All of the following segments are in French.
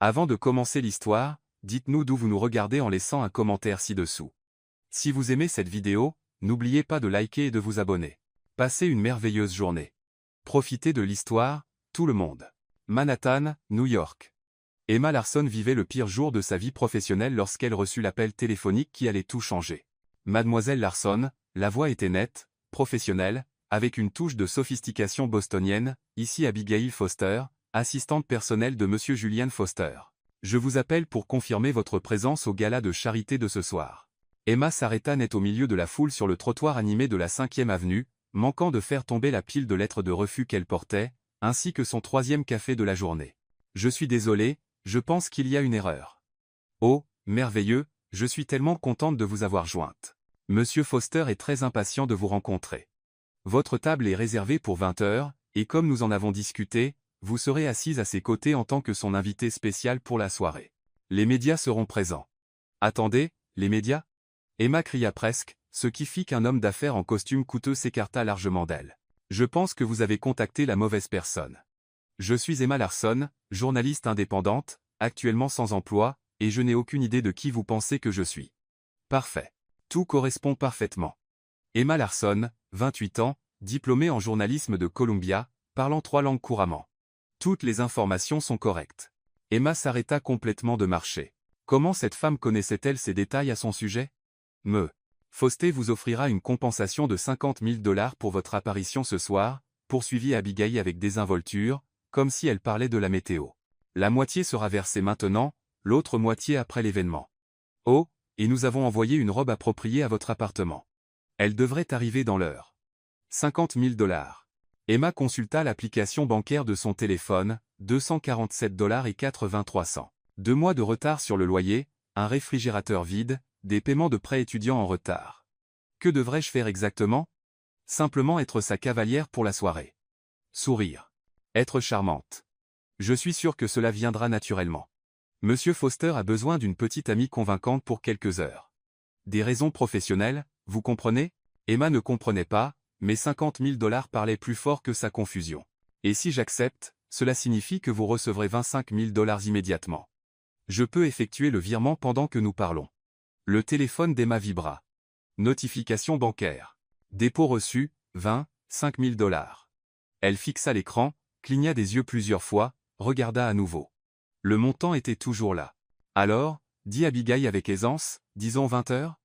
Avant de commencer l'histoire, dites-nous d'où vous nous regardez en laissant un commentaire ci-dessous. Si vous aimez cette vidéo, n'oubliez pas de liker et de vous abonner. Passez une merveilleuse journée. Profitez de l'histoire, tout le monde. Manhattan, New York. Emma Larson vivait le pire jour de sa vie professionnelle lorsqu'elle reçut l'appel téléphonique qui allait tout changer. Mademoiselle Larson, la voix était nette, professionnelle, avec une touche de sophistication bostonienne, ici Abigail Foster, assistante personnelle de Monsieur Julian Foster. Je vous appelle pour confirmer votre présence au gala de charité de ce soir. Emma s'arrêta net au milieu de la foule sur le trottoir animé de la 5e avenue, manquant de faire tomber la pile de lettres de refus qu'elle portait, ainsi que son 3e café de la journée. Je suis désolé, je pense qu'il y a une erreur. Oh, merveilleux, je suis tellement contente de vous avoir jointe. Monsieur Foster est très impatient de vous rencontrer. Votre table est réservée pour 20 heures, et comme nous en avons discuté, vous serez assise à ses côtés en tant que son invité spécial pour la soirée. Les médias seront présents. Attendez, les médias? Emma cria presque, ce qui fit qu'un homme d'affaires en costume coûteux s'écarta largement d'elle. Je pense que vous avez contacté la mauvaise personne. Je suis Emma Larson, journaliste indépendante, actuellement sans emploi, et je n'ai aucune idée de qui vous pensez que je suis. Parfait. Tout correspond parfaitement. Emma Larson, 28 ans, diplômée en journalisme de Columbia, parlant 3 langues couramment. Toutes les informations sont correctes. Emma s'arrêta complètement de marcher. Comment cette femme connaissait-elle ces détails à son sujet? Foster vous offrira une compensation de 50 000 $ pour votre apparition ce soir, poursuivit Abigail avec désinvolture, comme si elle parlait de la météo. La moitié sera versée maintenant, l'autre moitié après l'événement. Oh, et nous avons envoyé une robe appropriée à votre appartement. Elle devrait arriver dans l'heure. 50 000 $. Emma consulta l'application bancaire de son téléphone, 247,83 $. 2 mois de retard sur le loyer, un réfrigérateur vide, des paiements de prêts étudiants en retard. Que devrais-je faire exactement? Simplement être sa cavalière pour la soirée. Sourire. Être charmante. Je suis sûr que cela viendra naturellement. Monsieur Foster a besoin d'une petite amie convaincante pour quelques heures. Des raisons professionnelles, vous comprenez? Emma ne comprenait pas, mais 50 000 $ parlaient plus fort que sa confusion. Et si j'accepte, cela signifie que vous recevrez 25 000 $ immédiatement. Je peux effectuer le virement pendant que nous parlons. Le téléphone d'Emma vibra. Notification bancaire. Dépôt reçu, 25 000 $. Elle fixa l'écran, cligna des yeux plusieurs fois, regarda à nouveau. Le montant était toujours là. Alors, dit Abigail avec aisance, disons 20 heures?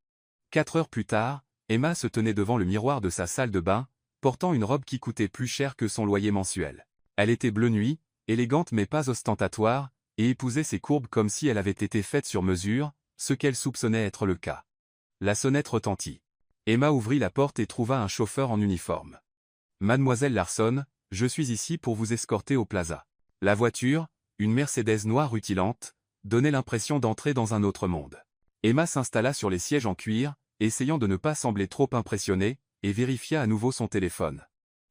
4 heures plus tard, Emma se tenait devant le miroir de sa salle de bain, portant une robe qui coûtait plus cher que son loyer mensuel. Elle était bleu nuit, élégante mais pas ostentatoire, et épousait ses courbes comme si elle avait été faite sur mesure, ce qu'elle soupçonnait être le cas. La sonnette retentit. Emma ouvrit la porte et trouva un chauffeur en uniforme. Mademoiselle Larson, je suis ici pour vous escorter au plaza. La voiture, une Mercedes noire rutilante, donnait l'impression d'entrer dans un autre monde. Emma s'installa sur les sièges en cuir, essayant de ne pas sembler trop impressionnée, et vérifia à nouveau son téléphone.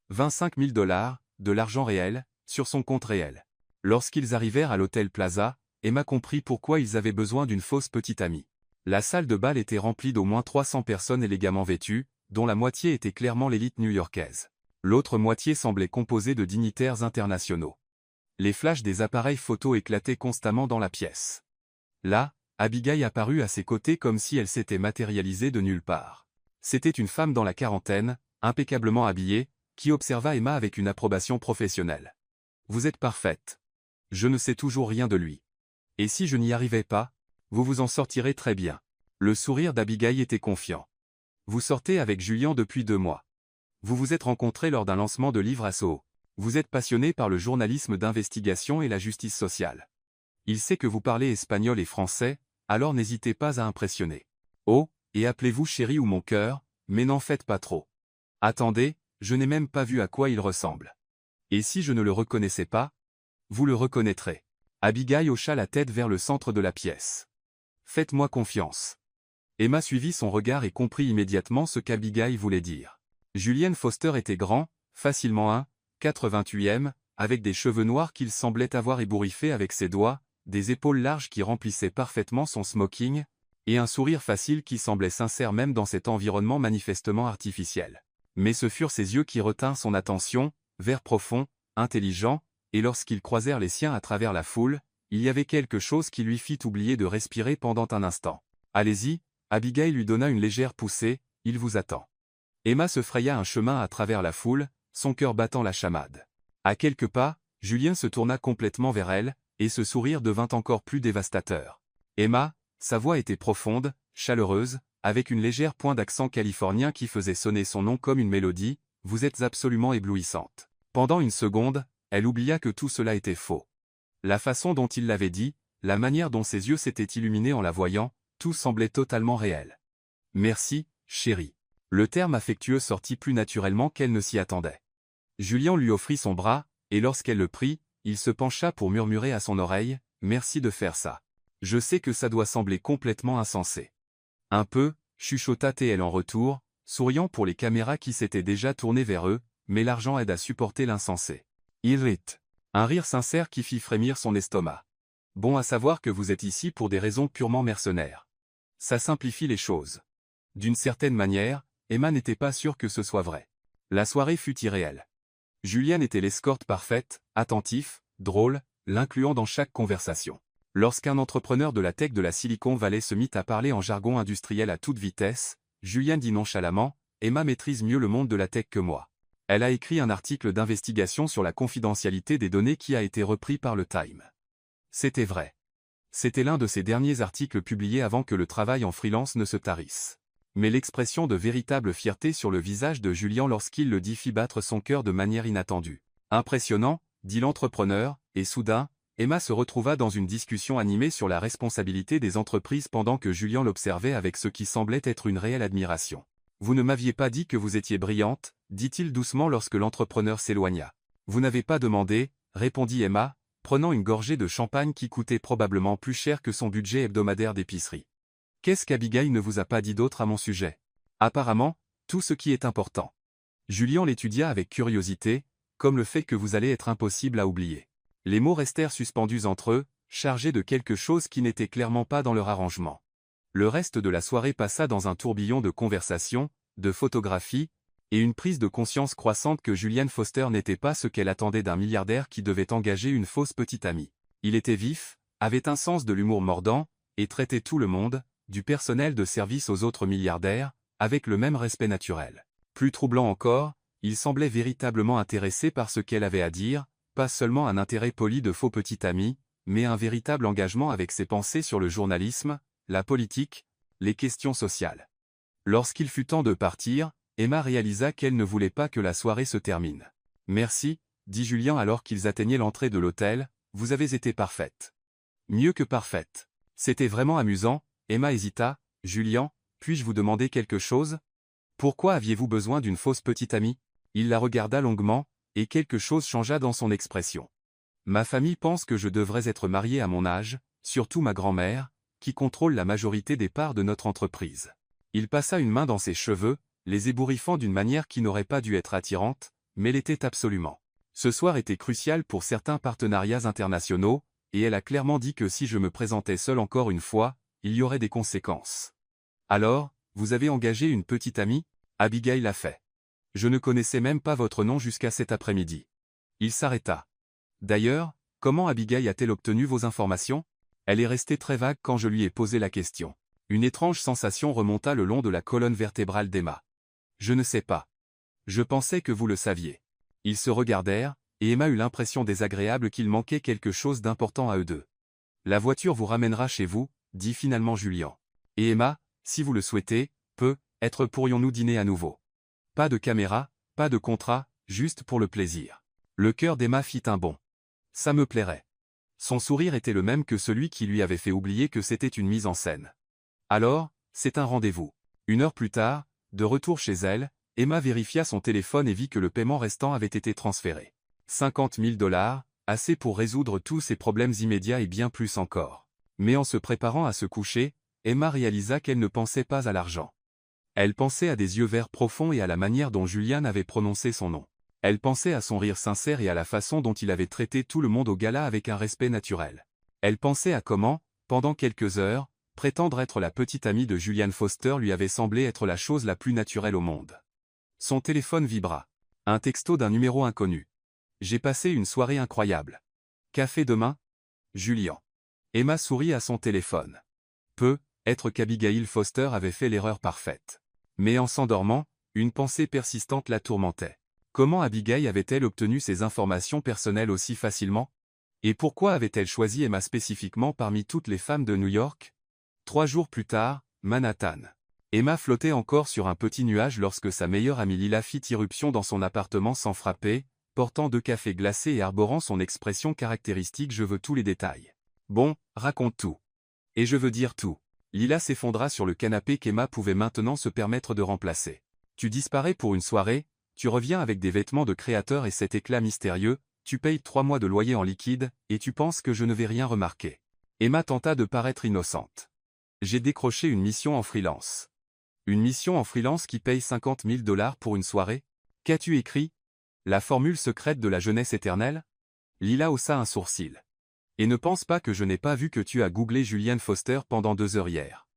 25 000 $, de l'argent réel, sur son compte réel. Lorsqu'ils arrivèrent à l'hôtel Plaza, Emma comprit pourquoi ils avaient besoin d'une fausse petite amie. La salle de bal était remplie d'au moins 300 personnes élégamment vêtues, dont la moitié était clairement l'élite new-yorkaise. L'autre moitié semblait composée de dignitaires internationaux. Les flashs des appareils photo éclataient constamment dans la pièce. Là, Abigail apparut à ses côtés comme si elle s'était matérialisée de nulle part. C'était une femme dans la quarantaine, impeccablement habillée, qui observa Emma avec une approbation professionnelle. « Vous êtes parfaite. Je ne sais toujours rien de lui. Et si je n'y arrivais pas, vous vous en sortirez très bien. » Le sourire d'Abigail était confiant. « Vous sortez avec Julian depuis 2 mois. Vous vous êtes rencontrés lors d'un lancement de livre à Soho. Vous êtes passionné par le journalisme d'investigation et la justice sociale. Il sait que vous parlez espagnol et français, alors n'hésitez pas à impressionner. Oh, et appelez-vous chérie ou mon cœur, mais n'en faites pas trop. Attendez, je n'ai même pas vu à quoi il ressemble. Et si je ne le reconnaissais pas? Vous le reconnaîtrez. » Abigail hocha la tête vers le centre de la pièce. « Faites-moi confiance. » Emma suivit son regard et comprit immédiatement ce qu'Abigail voulait dire. Julian Foster était grand, facilement 1,88 m, avec des cheveux noirs qu'il semblait avoir ébouriffés avec ses doigts, des épaules larges qui remplissaient parfaitement son smoking, et un sourire facile qui semblait sincère même dans cet environnement manifestement artificiel. Mais ce furent ses yeux qui retinrent son attention, verts profonds, intelligents, et lorsqu'ils croisèrent les siens à travers la foule, il y avait quelque chose qui lui fit oublier de respirer pendant un instant. « Allez-y », Abigail lui donna une légère poussée, « il vous attend ». Emma se fraya un chemin à travers la foule, son cœur battant la chamade. À quelques pas, Julien se tourna complètement vers elle, et ce sourire devint encore plus dévastateur. Emma, sa voix était profonde, chaleureuse, avec une légère pointe d'accent californien qui faisait sonner son nom comme une mélodie, « Vous êtes absolument éblouissante ». Pendant une seconde, elle oublia que tout cela était faux. La façon dont il l'avait dit, la manière dont ses yeux s'étaient illuminés en la voyant, tout semblait totalement réel. « Merci, chérie ». Le terme affectueux sortit plus naturellement qu'elle ne s'y attendait. Julien lui offrit son bras, et lorsqu'elle le prit, il se pencha pour murmurer à son oreille, « Merci de faire ça. Je sais que ça doit sembler complètement insensé. » Un peu, chuchota-t-elle en retour, souriant pour les caméras qui s'étaient déjà tournées vers eux, mais l'argent aide à supporter l'insensé. Il rit. Un rire sincère qui fit frémir son estomac. Bon à savoir que vous êtes ici pour des raisons purement mercenaires. Ça simplifie les choses. D'une certaine manière, Emma n'était pas sûre que ce soit vrai. La soirée fut irréelle. Julien était l'escorte parfaite, attentif, drôle, l'incluant dans chaque conversation. Lorsqu'un entrepreneur de la tech de la Silicon Valley se mit à parler en jargon industriel à toute vitesse, Julien dit nonchalamment, « Emma maîtrise mieux le monde de la tech que moi. Elle a écrit un article d'investigation sur la confidentialité des données qui a été repris par le Time. » C'était vrai. C'était l'un de ses derniers articles publiés avant que le travail en freelance ne se tarisse. Mais l'expression de véritable fierté sur le visage de Julien lorsqu'il le dit fit battre son cœur de manière inattendue. « Impressionnant », dit l'entrepreneur, et soudain, Emma se retrouva dans une discussion animée sur la responsabilité des entreprises pendant que Julien l'observait avec ce qui semblait être une réelle admiration. « Vous ne m'aviez pas dit que vous étiez brillante », dit-il doucement lorsque l'entrepreneur s'éloigna. « Vous n'avez pas demandé », répondit Emma, prenant une gorgée de champagne qui coûtait probablement plus cher que son budget hebdomadaire d'épicerie. « Qu'est-ce qu'Abigail ne vous a pas dit d'autre à mon sujet ? » ?»« Apparemment, tout ce qui est important. » Julien l'étudia avec curiosité, comme le fait que vous allez être impossible à oublier. Les mots restèrent suspendus entre eux, chargés de quelque chose qui n'était clairement pas dans leur arrangement. Le reste de la soirée passa dans un tourbillon de conversations, de photographies, et une prise de conscience croissante que Julianne Foster n'était pas ce qu'elle attendait d'un milliardaire qui devait engager une fausse petite amie. Il était vif, avait un sens de l'humour mordant, et traitait tout le monde, du personnel de service aux autres milliardaires, avec le même respect naturel. Plus troublant encore, il semblait véritablement intéressé par ce qu'elle avait à dire, pas seulement un intérêt poli de faux petit ami, mais un véritable engagement avec ses pensées sur le journalisme, la politique, les questions sociales. Lorsqu'il fut temps de partir, Emma réalisa qu'elle ne voulait pas que la soirée se termine. « Merci », dit Julien alors qu'ils atteignaient l'entrée de l'hôtel, « vous avez été parfaite. » « Mieux que parfaite. » C'était vraiment amusant, Emma hésita, « Julien, puis-je vous demander quelque chose ? Pourquoi aviez-vous besoin d'une fausse petite amie ?» Il la regarda longuement, et quelque chose changea dans son expression. « Ma famille pense que je devrais être marié à mon âge, surtout ma grand-mère, qui contrôle la majorité des parts de notre entreprise. » Il passa une main dans ses cheveux, les ébouriffant d'une manière qui n'aurait pas dû être attirante, mais l'était absolument. Ce soir était crucial pour certains partenariats internationaux, et elle a clairement dit que si je me présentais seul encore une fois, il y aurait des conséquences. « Alors, vous avez engagé une petite amie ?» Abigail l'a fait. « Je ne connaissais même pas votre nom jusqu'à cet après-midi. » Il s'arrêta. « D'ailleurs, comment Abigail a-t-elle obtenu vos informations ? » Elle est restée très vague quand je lui ai posé la question. Une étrange sensation remonta le long de la colonne vertébrale d'Emma. « Je ne sais pas. Je pensais que vous le saviez. » Ils se regardèrent, et Emma eut l'impression désagréable qu'il manquait quelque chose d'important à eux deux. « La voiture vous ramènera chez vous, » dit finalement Julien. « Et Emma, si vous le souhaitez, peut-être pourrions-nous dîner à nouveau. Pas de caméra, pas de contrat, juste pour le plaisir. » Le cœur d'Emma fit un bond. « Ça me plairait. » Son sourire était le même que celui qui lui avait fait oublier que c'était une mise en scène. Alors, c'est un rendez-vous. Une heure plus tard, de retour chez elle, Emma vérifia son téléphone et vit que le paiement restant avait été transféré. 50 000 $, assez pour résoudre tous ses problèmes immédiats et bien plus encore. Mais en se préparant à se coucher, Emma réalisa qu'elle ne pensait pas à l'argent. Elle pensait à des yeux verts profonds et à la manière dont Julien avait prononcé son nom. Elle pensait à son rire sincère et à la façon dont il avait traité tout le monde au gala avec un respect naturel. Elle pensait à comment, pendant quelques heures, prétendre être la petite amie de Julianne Foster lui avait semblé être la chose la plus naturelle au monde. Son téléphone vibra. Un texto d'un numéro inconnu. « J'ai passé une soirée incroyable. Café demain ? Julien. » Emma sourit à son téléphone. Être qu'Abigail Foster avait fait l'erreur parfaite. Mais en s'endormant, une pensée persistante la tourmentait. Comment Abigail avait-elle obtenu ces informations personnelles aussi facilement? Et pourquoi avait-elle choisi Emma spécifiquement parmi toutes les femmes de New York? 3 jours plus tard, Manhattan. Emma flottait encore sur un petit nuage lorsque sa meilleure amie Lila fit irruption dans son appartement sans frapper, portant 2 cafés glacés et arborant son expression caractéristique « Je veux tous les détails ». Bon, raconte tout. Et je veux dire tout. Lila s'effondra sur le canapé qu'Emma pouvait maintenant se permettre de remplacer. Tu disparais pour une soirée, tu reviens avec des vêtements de créateur et cet éclat mystérieux, tu payes 3 mois de loyer en liquide, et tu penses que je ne vais rien remarquer. Emma tenta de paraître innocente. J'ai décroché une mission en freelance. Une mission en freelance qui paye 50 000 $ pour une soirée? Qu'as-tu écrit? La formule secrète de la jeunesse éternelle? Lila haussa un sourcil. Et ne pense pas que je n'ai pas vu que tu as googlé Julianne Foster pendant 2 heures hier.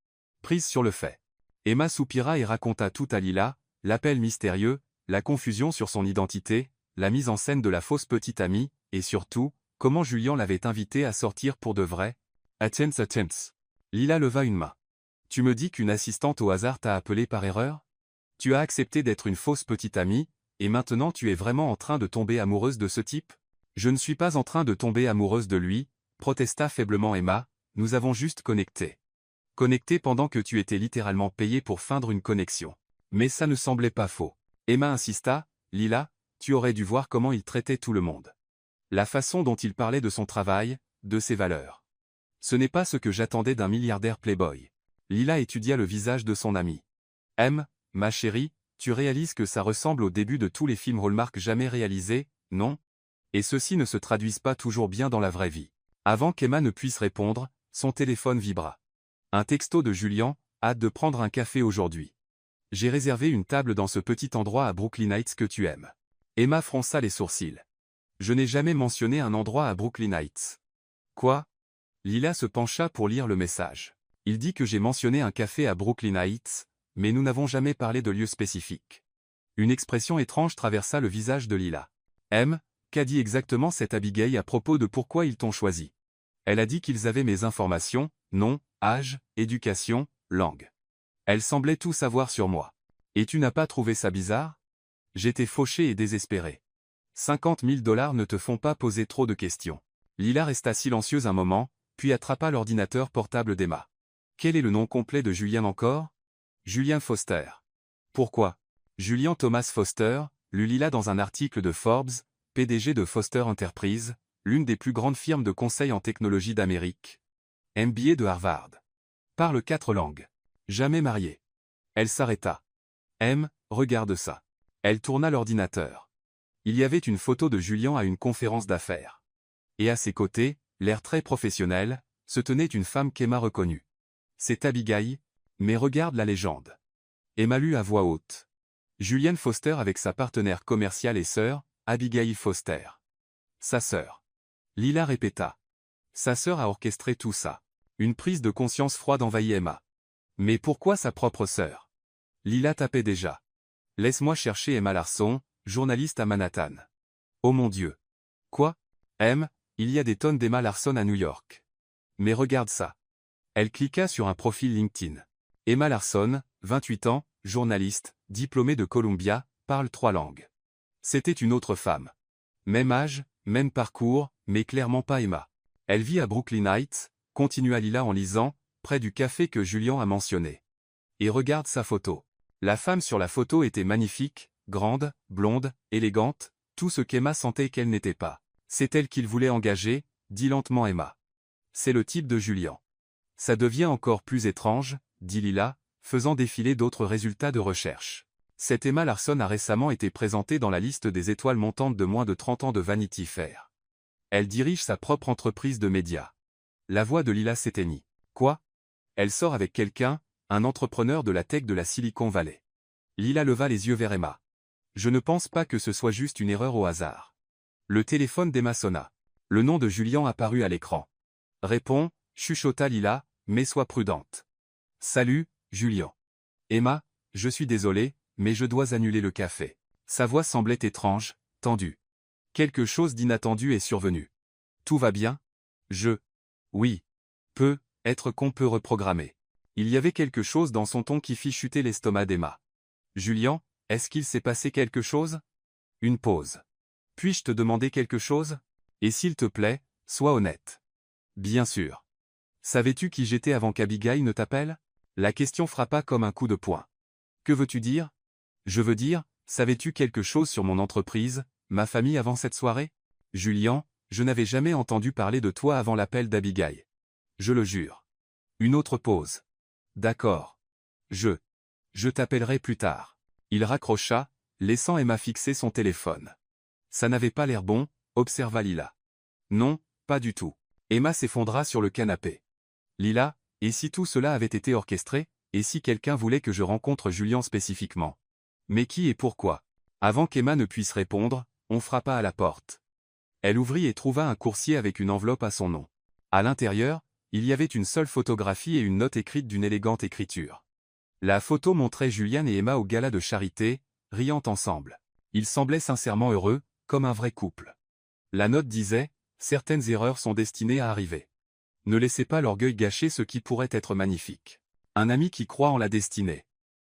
Prise sur le fait. Emma soupira et raconta tout à Lila, l'appel mystérieux, la confusion sur son identité, la mise en scène de la fausse petite amie, et surtout, comment Julian l'avait invitée à sortir pour de vrai. Attends. Lila leva une main. Tu me dis qu'une assistante au hasard t'a appelé par erreur? Tu as accepté d'être une fausse petite amie, et maintenant tu es vraiment en train de tomber amoureuse de ce type? Je ne suis pas en train de tomber amoureuse de lui, protesta faiblement Emma, nous avons juste connecté. Connecté pendant que tu étais littéralement payé pour feindre une connexion. Mais ça ne semblait pas faux. Emma insista, Lila, tu aurais dû voir comment il traitait tout le monde. La façon dont il parlait de son travail, de ses valeurs. Ce n'est pas ce que j'attendais d'un milliardaire playboy. Lila étudia le visage de son ami. Ma chérie, tu réalises que ça ressemble au début de tous les films Hallmark jamais réalisés, non? Et ceux-ci ne se traduisent pas toujours bien dans la vraie vie. Avant qu'Emma ne puisse répondre, son téléphone vibra. Un texto de Julian, hâte de prendre un café aujourd'hui. J'ai réservé une table dans ce petit endroit à Brooklyn Heights que tu aimes. Emma fronça les sourcils. Je n'ai jamais mentionné un endroit à Brooklyn Heights. Quoi? Lila se pencha pour lire le message. Il dit que j'ai mentionné un café à Brooklyn Heights, mais nous n'avons jamais parlé de lieu spécifique. Une expression étrange traversa le visage de Lila. Qu'a dit exactement cette Abigail à propos de pourquoi ils t'ont choisi? Elle a dit qu'ils avaient mes informations, nom, âge, éducation, langue. Elle semblait tout savoir sur moi. Et tu n'as pas trouvé ça bizarre? J'étais fauché et désespéré. 50 000 $ ne te font pas poser trop de questions. Lila resta silencieuse un moment, puis attrapa l'ordinateur portable d'Emma. Quel est le nom complet de Julian encore? Julian Foster. Pourquoi? Julian Thomas Foster, lut Lila dans un article de Forbes, PDG de Foster Enterprises, l'une des plus grandes firmes de conseil en technologie d'Amérique. MBA de Harvard. Parle 4 langues. Jamais marié. Elle s'arrêta. Regarde ça. Elle tourna l'ordinateur. Il y avait une photo de Julian à une conférence d'affaires. Et à ses côtés, l'air très professionnel, se tenait une femme qu'Emma reconnut. C'est Abigail, mais regarde la légende. Emma lut à voix haute. Julianne Foster avec sa partenaire commerciale et sœur, Abigail Foster. Sa sœur. Lila répéta. Sa sœur a orchestré tout ça. Une prise de conscience froide envahit Emma. Mais pourquoi sa propre sœur? Lila tapait déjà. Laisse-moi chercher Emma Larson, journaliste à Manhattan. Oh mon Dieu. Quoi? Il y a des tonnes d'Emma Larson à New York. Mais regarde ça. Elle cliqua sur un profil LinkedIn. Emma Larson, 28 ans, journaliste, diplômée de Columbia, parle 3 langues. C'était une autre femme. Même âge, même parcours, mais clairement pas Emma. Elle vit à Brooklyn Heights, continua Lila en lisant, près du café que Julian a mentionné. Et regarde sa photo. La femme sur la photo était magnifique, grande, blonde, élégante, tout ce qu'Emma sentait qu'elle n'était pas. C'est elle qu'il voulait engager, dit lentement Emma. C'est le type de Julian. Ça devient encore plus étrange, dit Lila, faisant défiler d'autres résultats de recherche. Cette Emma Larson a récemment été présentée dans la liste des étoiles montantes de moins de 30 ans de Vanity Fair. Elle dirige sa propre entreprise de médias. La voix de Lila s'éteignit. Quoi? Elle sort avec quelqu'un, un entrepreneur de la tech de la Silicon Valley. Lila leva les yeux vers Emma. Je ne pense pas que ce soit juste une erreur au hasard. Le téléphone d'Emma sonna. Le nom de Julian apparut à l'écran. Réponds, chuchota Lila, mais sois prudente. Salut, Julian. Emma, je suis désolé, mais je dois annuler le café. Sa voix semblait étrange, tendue. Quelque chose d'inattendu est survenu. Tout va bien? Oui. Peut être qu'on peut reprogrammer. Il y avait quelque chose dans son ton qui fit chuter l'estomac d'Emma. Julien, est-ce qu'il s'est passé quelque chose? Une pause. Puis-je te demander quelque chose? Et s'il te plaît, sois honnête. Bien sûr. Savais-tu qui j'étais avant qu'Abigail ne t'appelle? La question frappa comme un coup de poing. Que veux-tu dire? Je veux dire, savais-tu quelque chose sur mon entreprise, ma famille avant cette soirée? Julien, je n'avais jamais entendu parler de toi avant l'appel d'Abigail. Je le jure. Une autre pause. D'accord. Je t'appellerai plus tard. Il raccrocha, laissant Emma fixer son téléphone. Ça n'avait pas l'air bon, observa Lila. Non, pas du tout. Emma s'effondra sur le canapé. Lila, et si tout cela avait été orchestré, et si quelqu'un voulait que je rencontre Julien spécifiquement? Mais qui et pourquoi? Avant qu'Emma ne puisse répondre, on frappa à la porte. Elle ouvrit et trouva un coursier avec une enveloppe à son nom. À l'intérieur, il y avait une seule photographie et une note écrite d'une élégante écriture. La photo montrait Julien et Emma au gala de charité, riant ensemble. Ils semblaient sincèrement heureux, comme un vrai couple. La note disait « Certaines erreurs sont destinées à arriver. Ne laissez pas l'orgueil gâcher ce qui pourrait être magnifique. Un ami qui croit en la destinée. »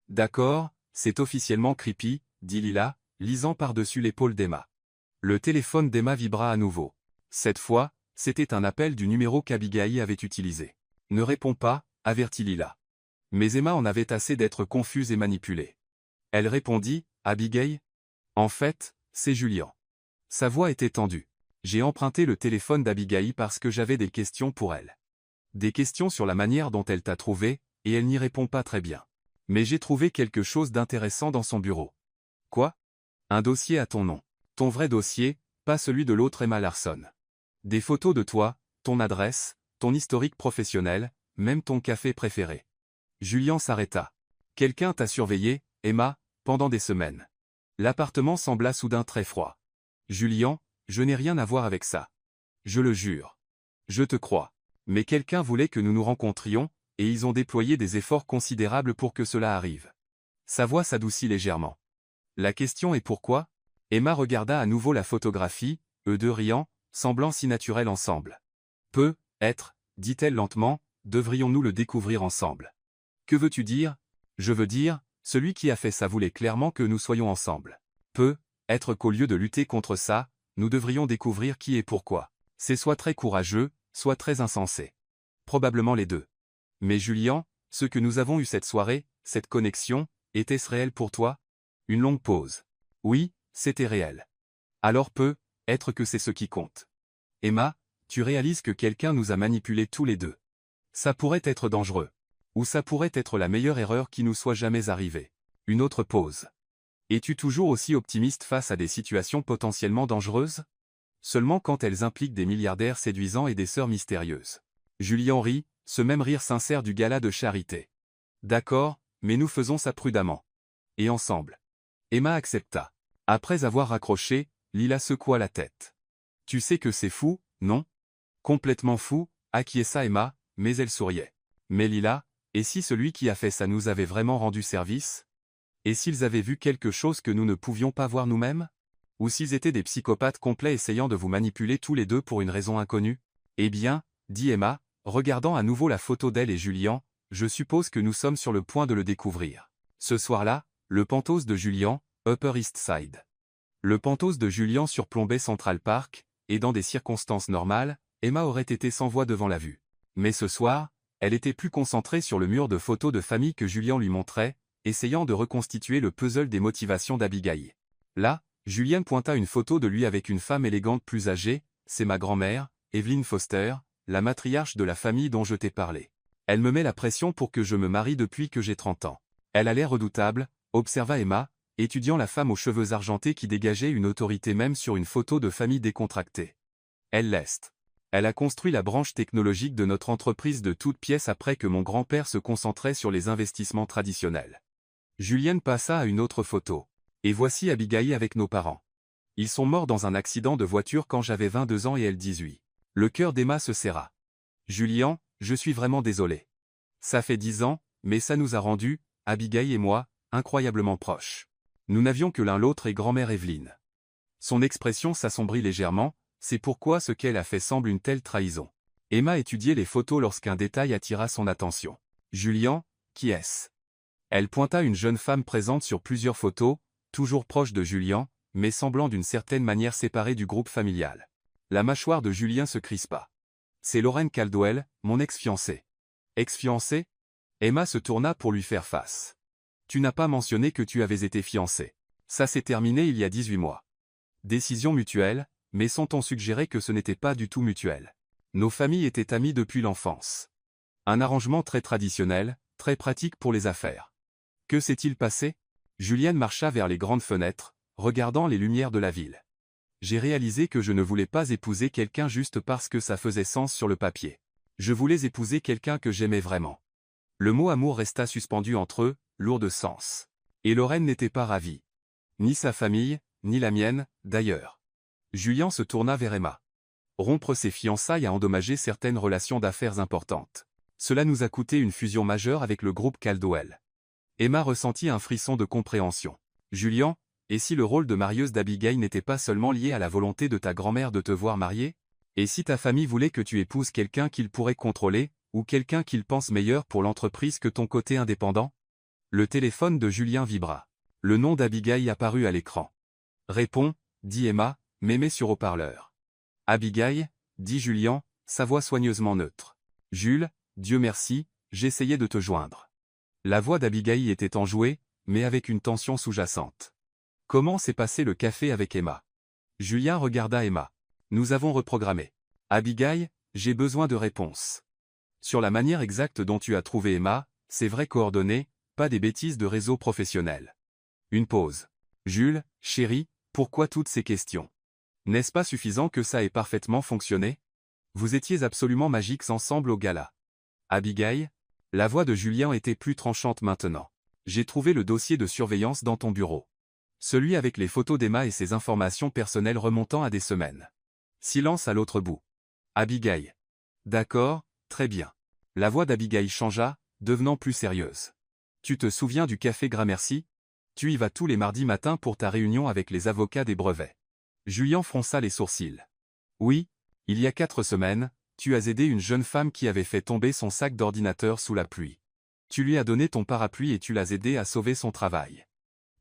D'accord, c'est officiellement creepy, dit Lila, lisant par-dessus l'épaule d'Emma. Le téléphone d'Emma vibra à nouveau. Cette fois, c'était un appel du numéro qu'Abigail avait utilisé. Ne réponds pas, avertit Lila. Mais Emma en avait assez d'être confuse et manipulée. Elle répondit, Abigail? En fait, c'est Julien. Sa voix était tendue. J'ai emprunté le téléphone d'Abigail parce que j'avais des questions pour elle. Des questions sur la manière dont elle t'a trouvé, et elle n'y répond pas très bien. Mais j'ai trouvé quelque chose d'intéressant dans son bureau. Quoi? Un dossier à ton nom. Ton vrai dossier, pas celui de l'autre Emma Larson. Des photos de toi, ton adresse, ton historique professionnel, même ton café préféré. Julien s'arrêta. Quelqu'un t'a surveillé, Emma, pendant des semaines. L'appartement sembla soudain très froid. Julien, je n'ai rien à voir avec ça. Je le jure. Je te crois. Mais quelqu'un voulait que nous nous rencontrions, et ils ont déployé des efforts considérables pour que cela arrive. Sa voix s'adoucit légèrement. La question est pourquoi? Emma regarda à nouveau la photographie, eux deux riant, semblant si naturels ensemble. Peut être, dit-elle lentement, devrions-nous le découvrir ensemble. Que veux-tu dire? Je veux dire, celui qui a fait ça voulait clairement que nous soyons ensemble. Peut être qu'au lieu de lutter contre ça, nous devrions découvrir qui et pourquoi. C'est soit très courageux, soit très insensé. Probablement les deux. Mais Julien, ce que nous avons eu cette soirée, cette connexion, était-ce réel pour toi? Une longue pause. Oui, c'était réel. Alors peut être que c'est ce qui compte. Emma, tu réalises que quelqu'un nous a manipulés tous les deux. Ça pourrait être dangereux. Ou ça pourrait être la meilleure erreur qui nous soit jamais arrivée. Une autre pause. Es-tu toujours aussi optimiste face à des situations potentiellement dangereuses? Seulement quand elles impliquent des milliardaires séduisants et des sœurs mystérieuses. Julien rit, ce même rire sincère du gala de charité. D'accord, mais nous faisons ça prudemment. Et ensemble. Emma accepta. Après avoir raccroché, Lila secoua la tête. Tu sais que c'est fou, non? Complètement fou, acquiesça Emma, mais elle souriait. Mais Lila, et si celui qui a fait ça nous avait vraiment rendu service? Et s'ils avaient vu quelque chose que nous ne pouvions pas voir nous-mêmes? Ou s'ils étaient des psychopathes complets essayant de vous manipuler tous les deux pour une raison inconnue? Eh bien, dit Emma, regardant à nouveau la photo d'elle et Julien, je suppose que nous sommes sur le point de le découvrir. Ce soir-là, le Penthouse de Julien, Upper East Side. Le Penthouse de Julien surplombait Central Park, et dans des circonstances normales, Emma aurait été sans voix devant la vue. Mais ce soir, elle était plus concentrée sur le mur de photos de famille que Julien lui montrait, essayant de reconstituer le puzzle des motivations d'Abigail. Là, Julien pointa une photo de lui avec une femme élégante plus âgée, c'est ma grand-mère, Evelyn Foster, la matriarche de la famille dont je t'ai parlé. Elle me met la pression pour que je me marie depuis que j'ai 30 ans. Elle a l'air redoutable, observa Emma, étudiant la femme aux cheveux argentés qui dégageait une autorité même sur une photo de famille décontractée. Elle l'est. Elle a construit la branche technologique de notre entreprise de toutes pièces après que mon grand-père se concentrait sur les investissements traditionnels. Julienne passa à une autre photo. Et voici Abigail avec nos parents. Ils sont morts dans un accident de voiture quand j'avais 22 ans et elle 18. Le cœur d'Emma se serra. Julien, je suis vraiment désolé. Ça fait 10 ans, mais ça nous a rendus, Abigail et moi, incroyablement proches. Nous n'avions que l'un l'autre et grand-mère Evelyne. Son expression s'assombrit légèrement, c'est pourquoi ce qu'elle a fait semble une telle trahison. Emma étudiait les photos lorsqu'un détail attira son attention. Julian, qui est-ce? Elle pointa une jeune femme présente sur plusieurs photos, toujours proche de Julian, mais semblant d'une certaine manière séparée du groupe familial. La mâchoire de Julien se crispa. C'est Lorraine Caldwell, mon ex-fiancée. Ex-fiancée? Emma se tourna pour lui faire face. Tu n'as pas mentionné que tu avais été fiancée. Ça s'est terminé il y a 18 mois. Décision mutuelle, mais sans-on suggérer que ce n'était pas du tout mutuel. Nos familles étaient amies depuis l'enfance. Un arrangement très traditionnel, très pratique pour les affaires. Que s'est-il passé? Julienne marcha vers les grandes fenêtres, regardant les lumières de la ville. J'ai réalisé que je ne voulais pas épouser quelqu'un juste parce que ça faisait sens sur le papier. Je voulais épouser quelqu'un que j'aimais vraiment. Le mot amour resta suspendu entre eux, lourd de sens. Et Lorraine n'était pas ravie. Ni sa famille, ni la mienne, d'ailleurs. Julien se tourna vers Emma. Rompre ses fiançailles a endommagé certaines relations d'affaires importantes. Cela nous a coûté une fusion majeure avec le groupe Caldwell. Emma ressentit un frisson de compréhension. Julien, et si le rôle de marieuse d'Abigail n'était pas seulement lié à la volonté de ta grand-mère de te voir mariée? Et si ta famille voulait que tu épouses quelqu'un qu'il pourrait contrôler, ou quelqu'un qu'il pense meilleur pour l'entreprise que ton côté indépendant? Le téléphone de Julien vibra. Le nom d'Abigail apparut à l'écran. Réponds, dit Emma, mais mets sur haut-parleur. Abigail, dit Julien, sa voix soigneusement neutre. Jules, Dieu merci, j'essayais de te joindre. La voix d'Abigail était enjouée, mais avec une tension sous-jacente. Comment s'est passé le café avec Emma? Julien regarda Emma. Nous avons reprogrammé. Abigail, j'ai besoin de réponses. Sur la manière exacte dont tu as trouvé Emma, ses vraies coordonnées, pas des bêtises de réseau professionnel. Une pause. Jules, chéri, pourquoi toutes ces questions? N'est-ce pas suffisant que ça ait parfaitement fonctionné? Vous étiez absolument magiques ensemble au gala. Abigail? La voix de Julien était plus tranchante maintenant. J'ai trouvé le dossier de surveillance dans ton bureau. Celui avec les photos d'Emma et ses informations personnelles remontant à des semaines. Silence à l'autre bout. Abigail. D'accord, très bien. La voix d'Abigail changea, devenant plus sérieuse. Tu te souviens du café Gramercy? Tu y vas tous les mardis matins pour ta réunion avec les avocats des brevets. Julien fronça les sourcils. Oui, il y a 4 semaines, tu as aidé une jeune femme qui avait fait tomber son sac d'ordinateur sous la pluie. Tu lui as donné ton parapluie et tu l'as aidé à sauver son travail.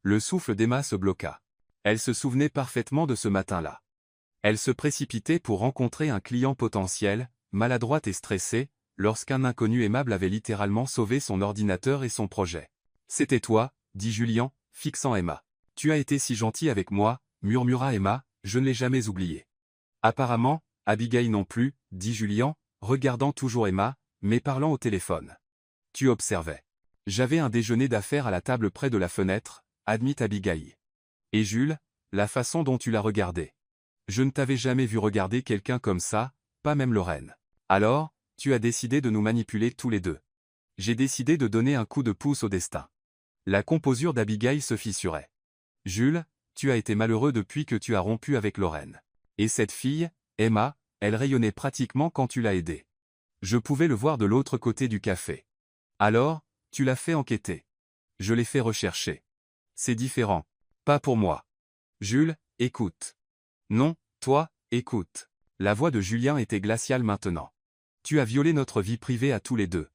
Le souffle d'Emma se bloqua. Elle se souvenait parfaitement de ce matin-là. Elle se précipitait pour rencontrer un client potentiel, maladroite et stressée, lorsqu'un inconnu aimable avait littéralement sauvé son ordinateur et son projet. C'était toi, dit Julien, fixant Emma. Tu as été si gentil avec moi, murmura Emma, je ne l'ai jamais oublié. Apparemment, Abigail non plus, dit Julien, regardant toujours Emma, mais parlant au téléphone. Tu observais. J'avais un déjeuner d'affaires à la table près de la fenêtre, admit Abigail. Et Jules, la façon dont tu l'as regardé. Je ne t'avais jamais vu regarder quelqu'un comme ça, pas même Lorraine. Alors, tu as décidé de nous manipuler tous les deux. J'ai décidé de donner un coup de pouce au destin. La composure d'Abigail se fissurait. Jules, tu as été malheureux depuis que tu as rompu avec Lorraine. Et cette fille, Emma, elle rayonnait pratiquement quand tu l'as aidée. Je pouvais le voir de l'autre côté du café. Alors, tu l'as fait enquêter. Je l'ai fait rechercher. C'est différent. Pas pour moi. Jules, écoute. Non, toi, écoute. La voix de Julien était glaciale maintenant. Tu as violé notre vie privée à tous les deux.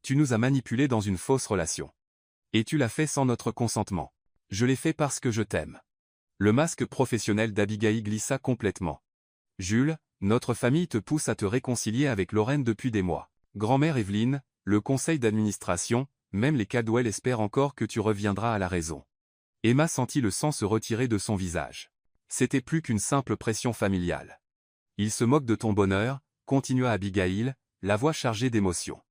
Tu nous as manipulés dans une fausse relation. Et tu l'as fait sans notre consentement. Je l'ai fait parce que je t'aime. Le masque professionnel d'Abigail glissa complètement. Jules, notre famille te pousse à te réconcilier avec Lorraine depuis des mois. Grand-mère Evelyne, le conseil d'administration, même les Caldwell espèrent encore que tu reviendras à la raison. Emma sentit le sang se retirer de son visage. C'était plus qu'une simple pression familiale. Il se moque de ton bonheur, continua Abigail, la voix chargée d'émotion.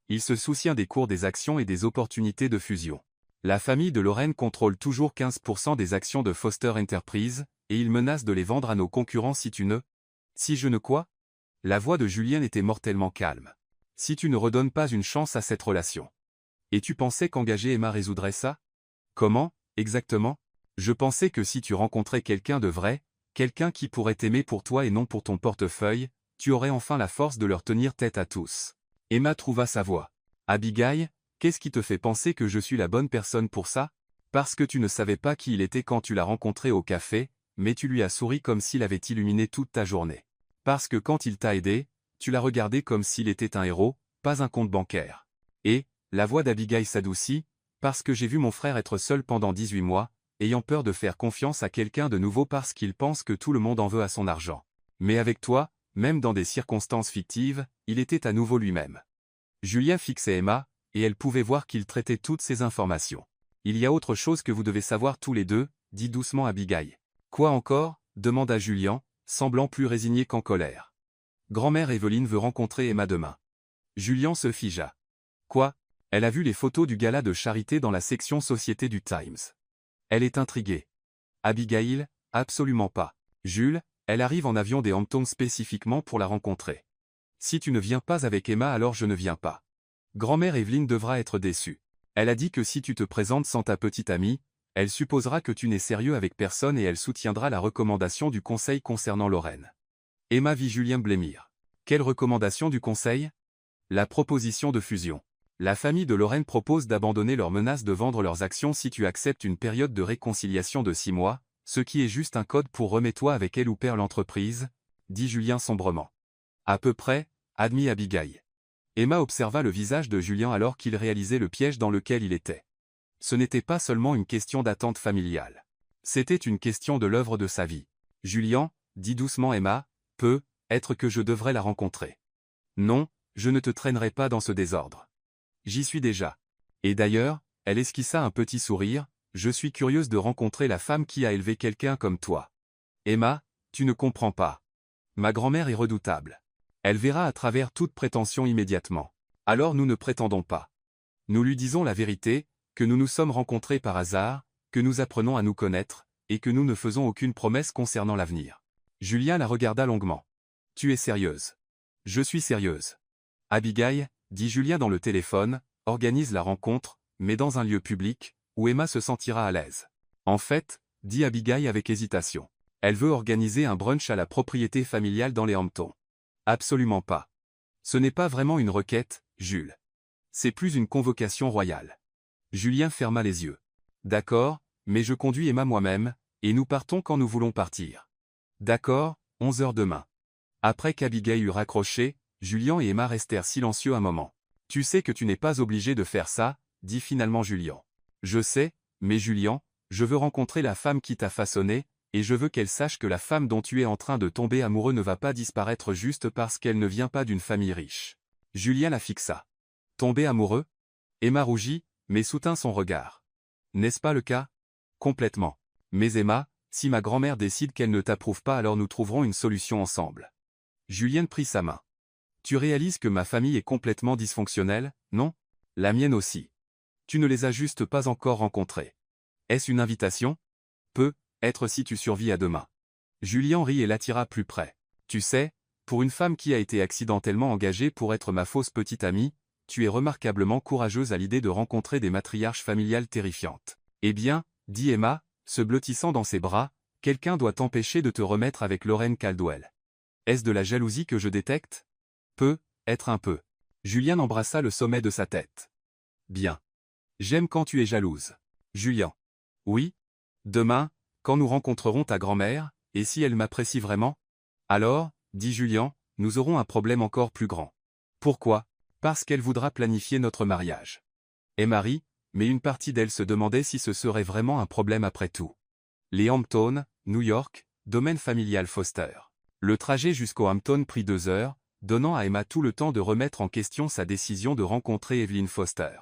Il se soucie des cours des actions et des opportunités de fusion. La famille de Lorraine contrôle toujours 15% des actions de Foster Enterprise, et il menace de les vendre à nos concurrents si tu ne... Si je ne quoi? La voix de Julien était mortellement calme. Si tu ne redonnes pas une chance à cette relation. Et tu pensais qu'engager Emma résoudrait ça? Comment, exactement? Je pensais que si tu rencontrais quelqu'un de vrai, quelqu'un qui pourrait t'aimer pour toi et non pour ton portefeuille, tu aurais enfin la force de leur tenir tête à tous. Emma trouva sa voix. Abigail, qu'est-ce qui te fait penser que je suis la bonne personne pour ça? Parce que tu ne savais pas qui il était quand tu l'as rencontré au café, mais tu lui as souri comme s'il avait illuminé toute ta journée. Parce que quand il t'a aidé, Tu l'as regardé comme s'il était un héros, pas un compte bancaire. Et, la voix d'Abigail s'adoucit, parce que j'ai vu mon frère être seul pendant 18 mois, ayant peur de faire confiance à quelqu'un de nouveau parce qu'il pense que tout le monde en veut à son argent. Mais avec toi, même dans des circonstances fictives, il était à nouveau lui-même. Julien fixait Emma, et elle pouvait voir qu'il traitait toutes ces informations. Il y a autre chose que vous devez savoir tous les deux, dit doucement Abigail. Quoi encore demanda Julien, semblant plus résigné qu'en colère. Grand-mère Evelyne veut rencontrer Emma demain. Julien se figea. Quoi? Elle a vu les photos du gala de charité dans la section Société du Times. Elle est intriguée. Abigail, absolument pas. Jules, elle arrive en avion des Hamptons spécifiquement pour la rencontrer. Si tu ne viens pas avec Emma alors je ne viens pas. Grand-mère Evelyne devra être déçue. Elle a dit que si tu te présentes sans ta petite amie, elle supposera que tu n'es sérieux avec personne et elle soutiendra la recommandation du conseil concernant Lorraine. Emma vit Julien blêmir. Quelle recommandation du conseil? La proposition de fusion. La famille de Lorraine propose d'abandonner leur menace de vendre leurs actions si tu acceptes une période de réconciliation de 6 mois, ce qui est juste un code pour remets-toi avec elle ou perds l'entreprise, dit Julien sombrement. À peu près, admit Abigail. Emma observa le visage de Julien alors qu'il réalisait le piège dans lequel il était. Ce n'était pas seulement une question d'attente familiale. C'était une question de l'œuvre de sa vie. Julien, dit doucement Emma, peut être que je devrais la rencontrer. Non, je ne te traînerai pas dans ce désordre. J'y suis déjà. Et d'ailleurs, elle esquissa un petit sourire, je suis curieuse de rencontrer la femme qui a élevé quelqu'un comme toi. Emma, tu ne comprends pas. Ma grand-mère est redoutable. Elle verra à travers toute prétention immédiatement. Alors nous ne prétendons pas. Nous lui disons la vérité, que nous nous sommes rencontrés par hasard, que nous apprenons à nous connaître, et que nous ne faisons aucune promesse concernant l'avenir. Julien la regarda longuement. Tu es sérieuse. Je suis sérieuse. Abigail, dit Julien dans le téléphone, organise la rencontre, mais dans un lieu public, où Emma se sentira à l'aise. En fait, dit Abigail avec hésitation. Elle veut organiser un brunch à la propriété familiale dans les Hamptons. Absolument pas. Ce n'est pas vraiment une requête, Jules. C'est plus une convocation royale. Julien ferma les yeux. D'accord, mais je conduis Emma moi-même, et nous partons quand nous voulons partir. D'accord, 11 heures demain. Après qu'Abigail eut raccroché, Julien et Emma restèrent silencieux un moment. Tu sais que tu n'es pas obligé de faire ça, dit finalement Julien. Je sais, mais Julien, je veux rencontrer la femme qui t'a façonné, et je veux qu'elle sache que la femme dont tu es en train de tomber amoureux ne va pas disparaître juste parce qu'elle ne vient pas d'une famille riche. Julien la fixa. Tomber amoureux? Emma rougit, mais soutint son regard. N'est-ce pas le cas? Complètement. Mais Emma, si ma grand-mère décide qu'elle ne t'approuve pas alors nous trouverons une solution ensemble. Julien prit sa main. Tu réalises que ma famille est complètement dysfonctionnelle, non? La mienne aussi. Tu ne les as juste pas encore rencontrés. Est-ce une invitation? Peut être si tu survis à demain. Julien rit et l'attira plus près. Tu sais, pour une femme qui a été accidentellement engagée pour être ma fausse petite amie, tu es remarquablement courageuse à l'idée de rencontrer des matriarches familiales terrifiantes. Eh bien, dit Emma, se blottissant dans ses bras, quelqu'un doit t'empêcher de te remettre avec Lorraine Caldwell. Est-ce de la jalousie que je détecte? Peut être un peu. Julien embrassa le sommet de sa tête. Bien. J'aime quand tu es jalouse. Julien. Oui. Demain, quand nous rencontrerons ta grand-mère, et si elle m'apprécie vraiment? Alors, dit Julien, nous aurons un problème encore plus grand. Pourquoi? Parce qu'elle voudra planifier notre mariage. Et Marie, mais une partie d'elle se demandait si ce serait vraiment un problème après tout. Les Hamptons, New York, domaine familial Foster. Le trajet jusqu'aux Hamptons prit 2 heures, donnant à Emma tout le temps de remettre en question sa décision de rencontrer Evelyn Foster.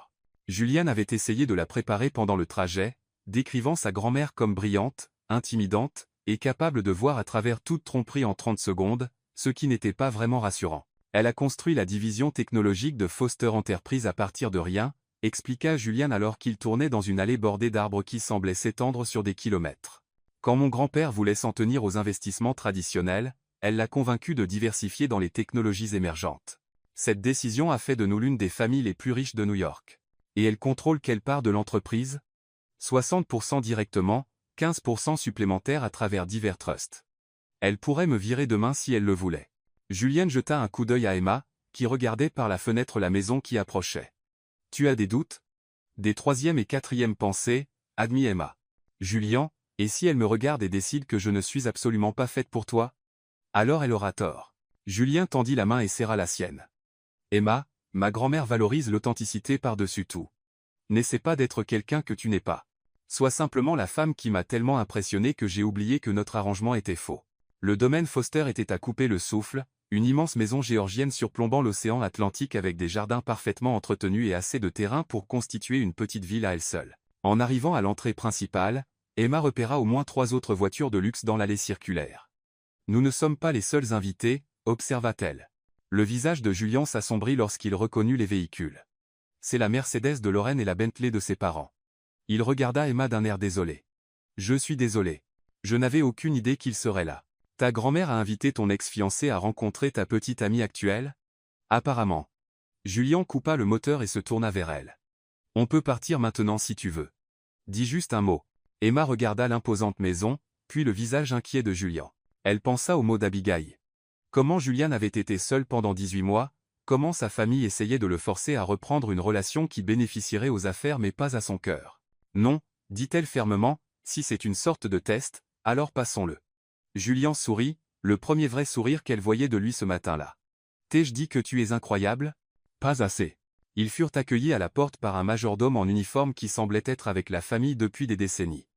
Julien avait essayé de la préparer pendant le trajet, décrivant sa grand-mère comme brillante, intimidante, et capable de voir à travers toute tromperie en 30 secondes, ce qui n'était pas vraiment rassurant. Elle a construit la division technologique de Foster Enterprise à partir de rien, expliqua Julien alors qu'il tournait dans une allée bordée d'arbres qui semblaient s'étendre sur des kilomètres. Quand mon grand-père voulait s'en tenir aux investissements traditionnels, elle l'a convaincu de diversifier dans les technologies émergentes. Cette décision a fait de nous l'une des familles les plus riches de New York. Et elle contrôle quelle part de l'entreprise? 60% directement, 15% supplémentaires à travers divers trusts. Elle pourrait me virer demain si elle le voulait. Julien jeta un coup d'œil à Emma, qui regardait par la fenêtre la maison qui approchait. Tu as des doutes? Des troisième et quatrième pensées, admit Emma. Julien, et si elle me regarde et décide que je ne suis absolument pas faite pour toi? Alors elle aura tort. Julien tendit la main et serra la sienne. Emma, ma grand-mère valorise l'authenticité par-dessus tout. N'essaie pas d'être quelqu'un que tu n'es pas. Sois simplement la femme qui m'a tellement impressionné que j'ai oublié que notre arrangement était faux. Le domaine Foster était à couper le souffle, une immense maison géorgienne surplombant l'océan Atlantique avec des jardins parfaitement entretenus et assez de terrain pour constituer une petite ville à elle seule. En arrivant à l'entrée principale, Emma repéra au moins 3 autres voitures de luxe dans l'allée circulaire. Nous ne sommes pas les seuls invités, observa-t-elle. Le visage de Julien s'assombrit lorsqu'il reconnut les véhicules. C'est la Mercedes de Lorraine et la Bentley de ses parents. Il regarda Emma d'un air désolé. Je suis désolé. Je n'avais aucune idée qu'il serait là. Ta grand-mère a invité ton ex-fiancé à rencontrer ta petite amie actuelle? Apparemment. Julien coupa le moteur et se tourna vers elle. On peut partir maintenant si tu veux. Dis juste un mot. Emma regarda l'imposante maison, puis le visage inquiet de Julien. Elle pensa au mot d'Abigail. Comment Julien avait été seul pendant 18 mois, comment sa famille essayait de le forcer à reprendre une relation qui bénéficierait aux affaires mais pas à son cœur. Non, dit-elle fermement, si c'est une sorte de test, alors passons-le. Julien sourit, le premier vrai sourire qu'elle voyait de lui ce matin-là. T'ai-je dit que tu es incroyable? Pas assez. Ils furent accueillis à la porte par un majordome en uniforme qui semblait être avec la famille depuis des décennies.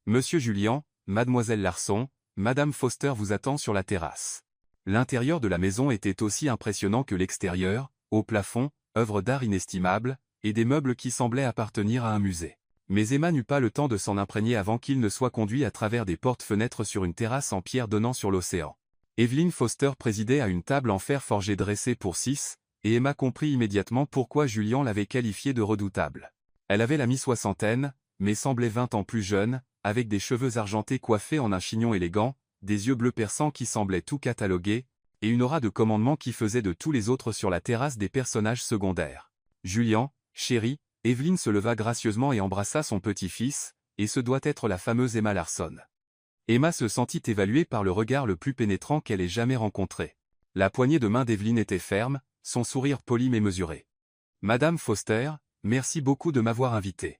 Monsieur Julien, mademoiselle Larson, madame Foster vous attend sur la terrasse. L'intérieur de la maison était aussi impressionnant que l'extérieur, au plafond, œuvre d'art inestimable, et des meubles qui semblaient appartenir à un musée. Mais Emma n'eut pas le temps de s'en imprégner avant qu'il ne soit conduit à travers des portes-fenêtres sur une terrasse en pierre donnant sur l'océan. Evelyn Foster présidait à une table en fer forgé dressée pour 6, et Emma comprit immédiatement pourquoi Julien l'avait qualifiée de redoutable. Elle avait la mi-soixantaine, mais semblait 20 ans plus jeune, avec des cheveux argentés coiffés en un chignon élégant, des yeux bleus perçants qui semblaient tout cataloguer, et une aura de commandement qui faisait de tous les autres sur la terrasse des personnages secondaires. Julien, chéri, Evelyn se leva gracieusement et embrassa son petit-fils, et ce doit être la fameuse Emma Larson. Emma se sentit évaluée par le regard le plus pénétrant qu'elle ait jamais rencontré. La poignée de main d'Evelyn était ferme, son sourire poli mais mesuré. Madame Foster, merci beaucoup de m'avoir invité.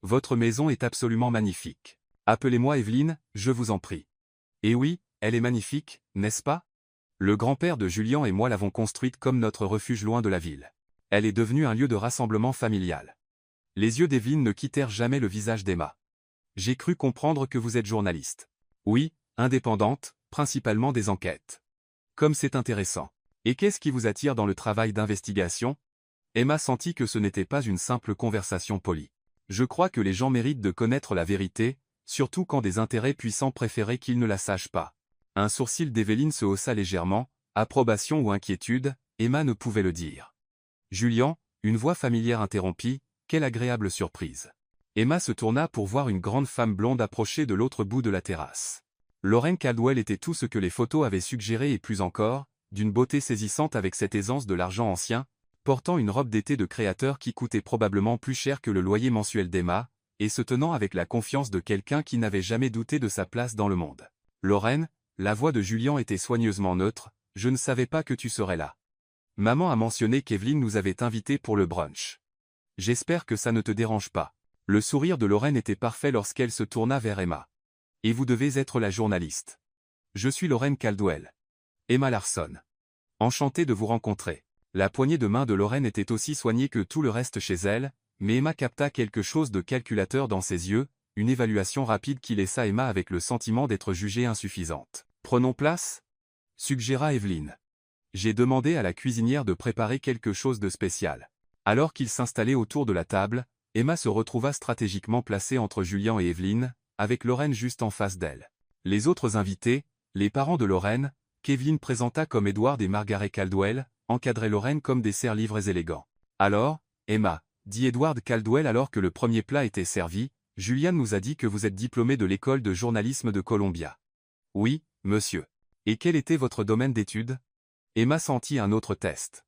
Votre maison est absolument magnifique. Appelez-moi Evelyn, je vous en prie. Et oui, elle est magnifique, n'est-ce pas? Le grand-père de Julien et moi l'avons construite comme notre refuge loin de la ville. Elle est devenue un lieu de rassemblement familial. Les yeux d'Evelyn ne quittèrent jamais le visage d'Emma. J'ai cru comprendre que vous êtes journaliste. Oui, indépendante, principalement des enquêtes. Comme c'est intéressant. Et qu'est-ce qui vous attire dans le travail d'investigation? Emma sentit que ce n'était pas une simple conversation polie. Je crois que les gens méritent de connaître la vérité, surtout quand des intérêts puissants préféraient qu'ils ne la sachent pas. Un sourcil d'Evelyn se haussa légèrement, approbation ou inquiétude, Emma ne pouvait le dire. Julien, une voix familière interrompit, quelle agréable surprise. Emma se tourna pour voir une grande femme blonde approcher de l'autre bout de la terrasse. Lorraine Caldwell était tout ce que les photos avaient suggéré et plus encore, d'une beauté saisissante avec cette aisance de l'argent ancien, portant une robe d'été de créateur qui coûtait probablement plus cher que le loyer mensuel d'Emma, et se tenant avec la confiance de quelqu'un qui n'avait jamais douté de sa place dans le monde. Lorraine, la voix de Julien était soigneusement neutre, je ne savais pas que tu serais là. Maman a mentionné qu'Evelyn nous avait invités pour le brunch. J'espère que ça ne te dérange pas. Le sourire de Lorraine était parfait lorsqu'elle se tourna vers Emma. Et vous devez être la journaliste. Je suis Lorraine Caldwell. Emma Larson. Enchantée de vous rencontrer. La poignée de main de Lorraine était aussi soignée que tout le reste chez elle, mais Emma capta quelque chose de calculateur dans ses yeux, une évaluation rapide qui laissa Emma avec le sentiment d'être jugée insuffisante. Prenons place? Suggéra Evelyn. J'ai demandé à la cuisinière de préparer quelque chose de spécial. Alors qu'ils s'installaient autour de la table, Emma se retrouva stratégiquement placée entre Julien et Evelyn, avec Lorraine juste en face d'elle. Les autres invités, les parents de Lorraine, qu'Evelyn présenta comme Edward et Margaret Caldwell, encadraient Lorraine comme des serre-livres élégants. Alors, Emma, dit Edward Caldwell alors que le premier plat était servi, Julien nous a dit que vous êtes diplômé de l'école de journalisme de Columbia. Oui, monsieur. Et quel était votre domaine d'études? Emma sentit un autre test.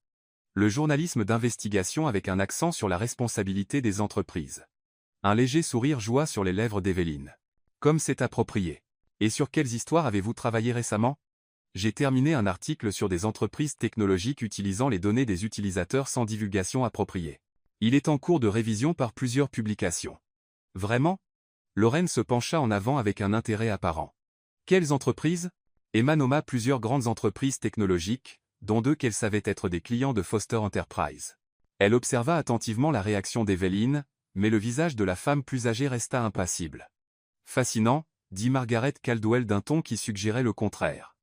Le journalisme d'investigation avec un accent sur la responsabilité des entreprises. Un léger sourire joua sur les lèvres d'Evelyn. Comme c'est approprié. Et sur quelles histoires avez-vous travaillé récemment? J'ai terminé un article sur des entreprises technologiques utilisant les données des utilisateurs sans divulgation appropriée. Il est en cours de révision par plusieurs publications. Vraiment? Lorraine se pencha en avant avec un intérêt apparent. Quelles entreprises? Emma nomma plusieurs grandes entreprises technologiques, dont 2 qu'elle savait être des clients de Foster Enterprise. Elle observa attentivement la réaction d'Evelyn, mais le visage de la femme plus âgée resta impassible. Fascinant, dit Margaret Caldwell d'un ton qui suggérait le contraire.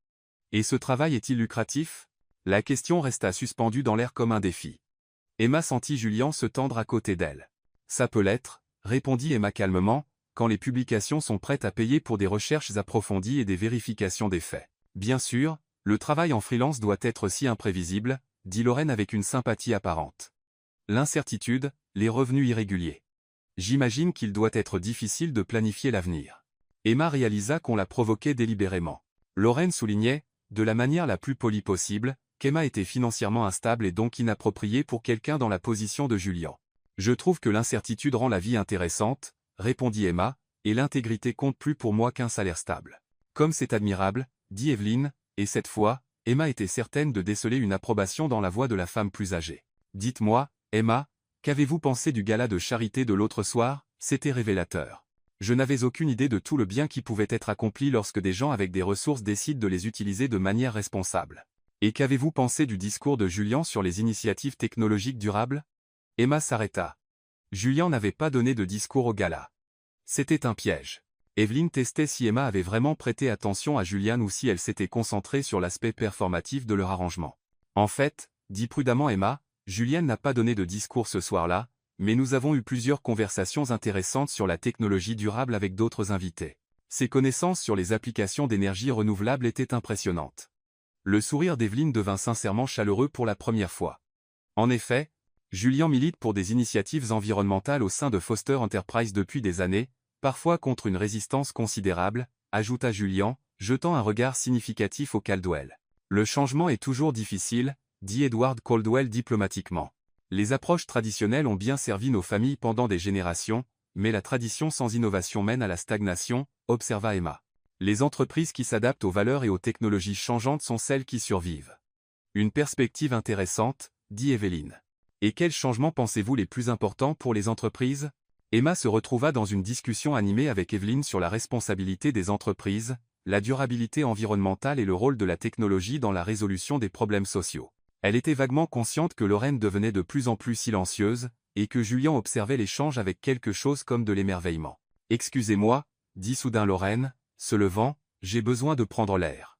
Et ce travail est-il lucratif? La question resta suspendue dans l'air comme un défi. Emma sentit Julian se tendre à côté d'elle. Ça peut l'être, répondit Emma calmement, quand les publications sont prêtes à payer pour des recherches approfondies et des vérifications des faits. Bien sûr, le travail en freelance doit être si imprévisible, dit Lorraine avec une sympathie apparente. L'incertitude, les revenus irréguliers. J'imagine qu'il doit être difficile de planifier l'avenir. Emma réalisa qu'on la provoquait délibérément. Lorraine soulignait, de la manière la plus polie possible, qu'Emma était financièrement instable et donc inappropriée pour quelqu'un dans la position de Julian. Je trouve que l'incertitude rend la vie intéressante, répondit Emma, et l'intégrité compte plus pour moi qu'un salaire stable. Comme c'est admirable, dit Evelyn, et cette fois, Emma était certaine de déceler une approbation dans la voix de la femme plus âgée. Dites-moi, Emma, qu'avez-vous pensé du gala de charité de l'autre soir? C'était révélateur. Je n'avais aucune idée de tout le bien qui pouvait être accompli lorsque des gens avec des ressources décident de les utiliser de manière responsable. Et qu'avez-vous pensé du discours de Julian sur les initiatives technologiques durables? Emma s'arrêta. Julian n'avait pas donné de discours au gala. C'était un piège. Evelyn testait si Emma avait vraiment prêté attention à Julian ou si elle s'était concentrée sur l'aspect performatif de leur arrangement. En fait, dit prudemment Emma, Julian n'a pas donné de discours ce soir-là, mais nous avons eu plusieurs conversations intéressantes sur la technologie durable avec d'autres invités. Ses connaissances sur les applications d'énergie renouvelable étaient impressionnantes. Le sourire d'Evelyn devint sincèrement chaleureux pour la première fois. En effet, Julian milite pour des initiatives environnementales au sein de Foster Enterprise depuis des années, parfois contre une résistance considérable, ajouta Julian, jetant un regard significatif au Caldwell. Le changement est toujours difficile, dit Edward Caldwell diplomatiquement. Les approches traditionnelles ont bien servi nos familles pendant des générations, mais la tradition sans innovation mène à la stagnation, observa Emma. Les entreprises qui s'adaptent aux valeurs et aux technologies changeantes sont celles qui survivent. Une perspective intéressante, dit Evelyn. Et quels changements pensez-vous les plus importants pour les entreprises? Emma se retrouva dans une discussion animée avec Evelyn sur la responsabilité des entreprises, la durabilité environnementale et le rôle de la technologie dans la résolution des problèmes sociaux. Elle était vaguement consciente que Lorraine devenait de plus en plus silencieuse, et que Julian observait l'échange avec quelque chose comme de l'émerveillement. « Excusez-moi, dit soudain Lorraine, se levant, j'ai besoin de prendre l'air. »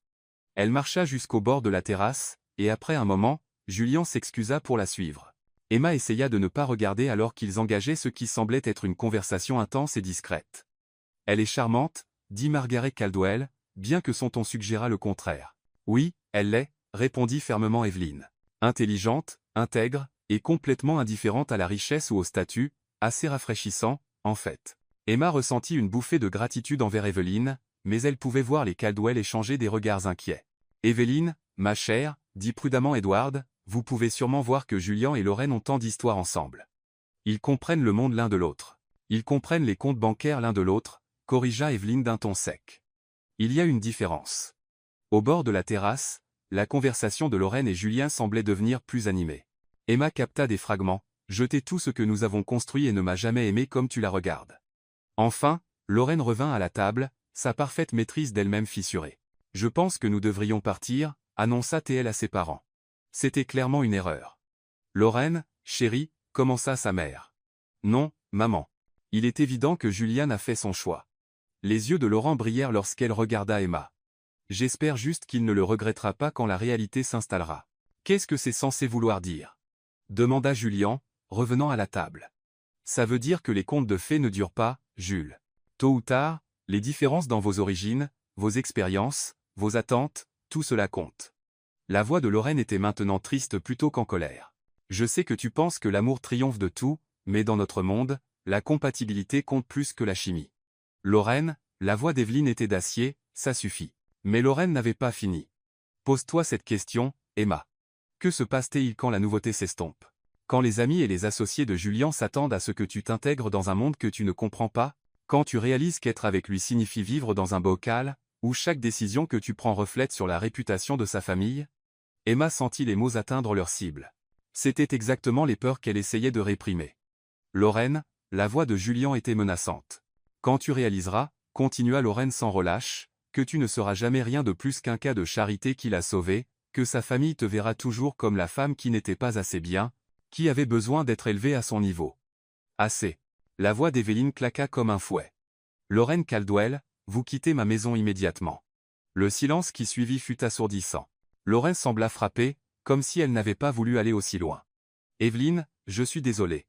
Elle marcha jusqu'au bord de la terrasse, et après un moment, Julian s'excusa pour la suivre. Emma essaya de ne pas regarder alors qu'ils engageaient ce qui semblait être une conversation intense et discrète. « Elle est charmante, dit Margaret Caldwell, bien que son ton suggérât le contraire. « Oui, elle l'est, répondit fermement Evelyn. Intelligente, intègre, et complètement indifférente à la richesse ou au statut, assez rafraîchissant, en fait. » Emma ressentit une bouffée de gratitude envers Evelyn, mais elle pouvait voir les Caldwell échanger des regards inquiets. « Evelyn, ma chère, dit prudemment Edward, vous pouvez sûrement voir que Julian et Lorraine ont tant d'histoires ensemble. Ils comprennent le monde l'un de l'autre. Ils comprennent les comptes bancaires l'un de l'autre, corrigea Evelyn d'un ton sec. Il y a une différence. Au bord de la terrasse, la conversation de Lorraine et Julien semblait devenir plus animée. Emma capta des fragments, jeter tout ce que nous avons construit et ne m'a jamais aimé comme tu la regardes. Enfin, Lorraine revint à la table, sa parfaite maîtrise d'elle-même fissurée. Je pense que nous devrions partir, annonça T.L. à ses parents. C'était clairement une erreur. Lorraine, chérie, commença sa mère. Non, maman. Il est évident que Julian a fait son choix. Les yeux de Laurent brillèrent lorsqu'elle regarda Emma. J'espère juste qu'il ne le regrettera pas quand la réalité s'installera. Qu'est-ce que c'est censé vouloir dire? Demanda Julian, revenant à la table. Ça veut dire que les contes de fées ne durent pas, Jules. Tôt ou tard, les différences dans vos origines, vos expériences, vos attentes, tout cela compte. La voix de Lorraine était maintenant triste plutôt qu'en colère. Je sais que tu penses que l'amour triomphe de tout, mais dans notre monde, la compatibilité compte plus que la chimie. Lorraine, la voix d'Evelyn était d'acier, ça suffit. Mais Lorraine n'avait pas fini. Pose-toi cette question, Emma. Que se passe-t-il quand la nouveauté s'estompe? Quand les amis et les associés de Julian s'attendent à ce que tu t'intègres dans un monde que tu ne comprends pas? Quand tu réalises qu'être avec lui signifie vivre dans un bocal, où chaque décision que tu prends reflète sur la réputation de sa famille? Emma sentit les mots atteindre leur cible. C'étaient exactement les peurs qu'elle essayait de réprimer. Lorraine, la voix de Julian était menaçante. Quand tu réaliseras, continua Lorraine sans relâche, que tu ne seras jamais rien de plus qu'un cas de charité qui l'a sauvé, que sa famille te verra toujours comme la femme qui n'était pas assez bien, qui avait besoin d'être élevée à son niveau. Assez. La voix d'Evelyne claqua comme un fouet. Lorraine Caldwell, vous quittez ma maison immédiatement. Le silence qui suivit fut assourdissant. Lorraine sembla frappée, comme si elle n'avait pas voulu aller aussi loin. Evelyne, je suis désolé.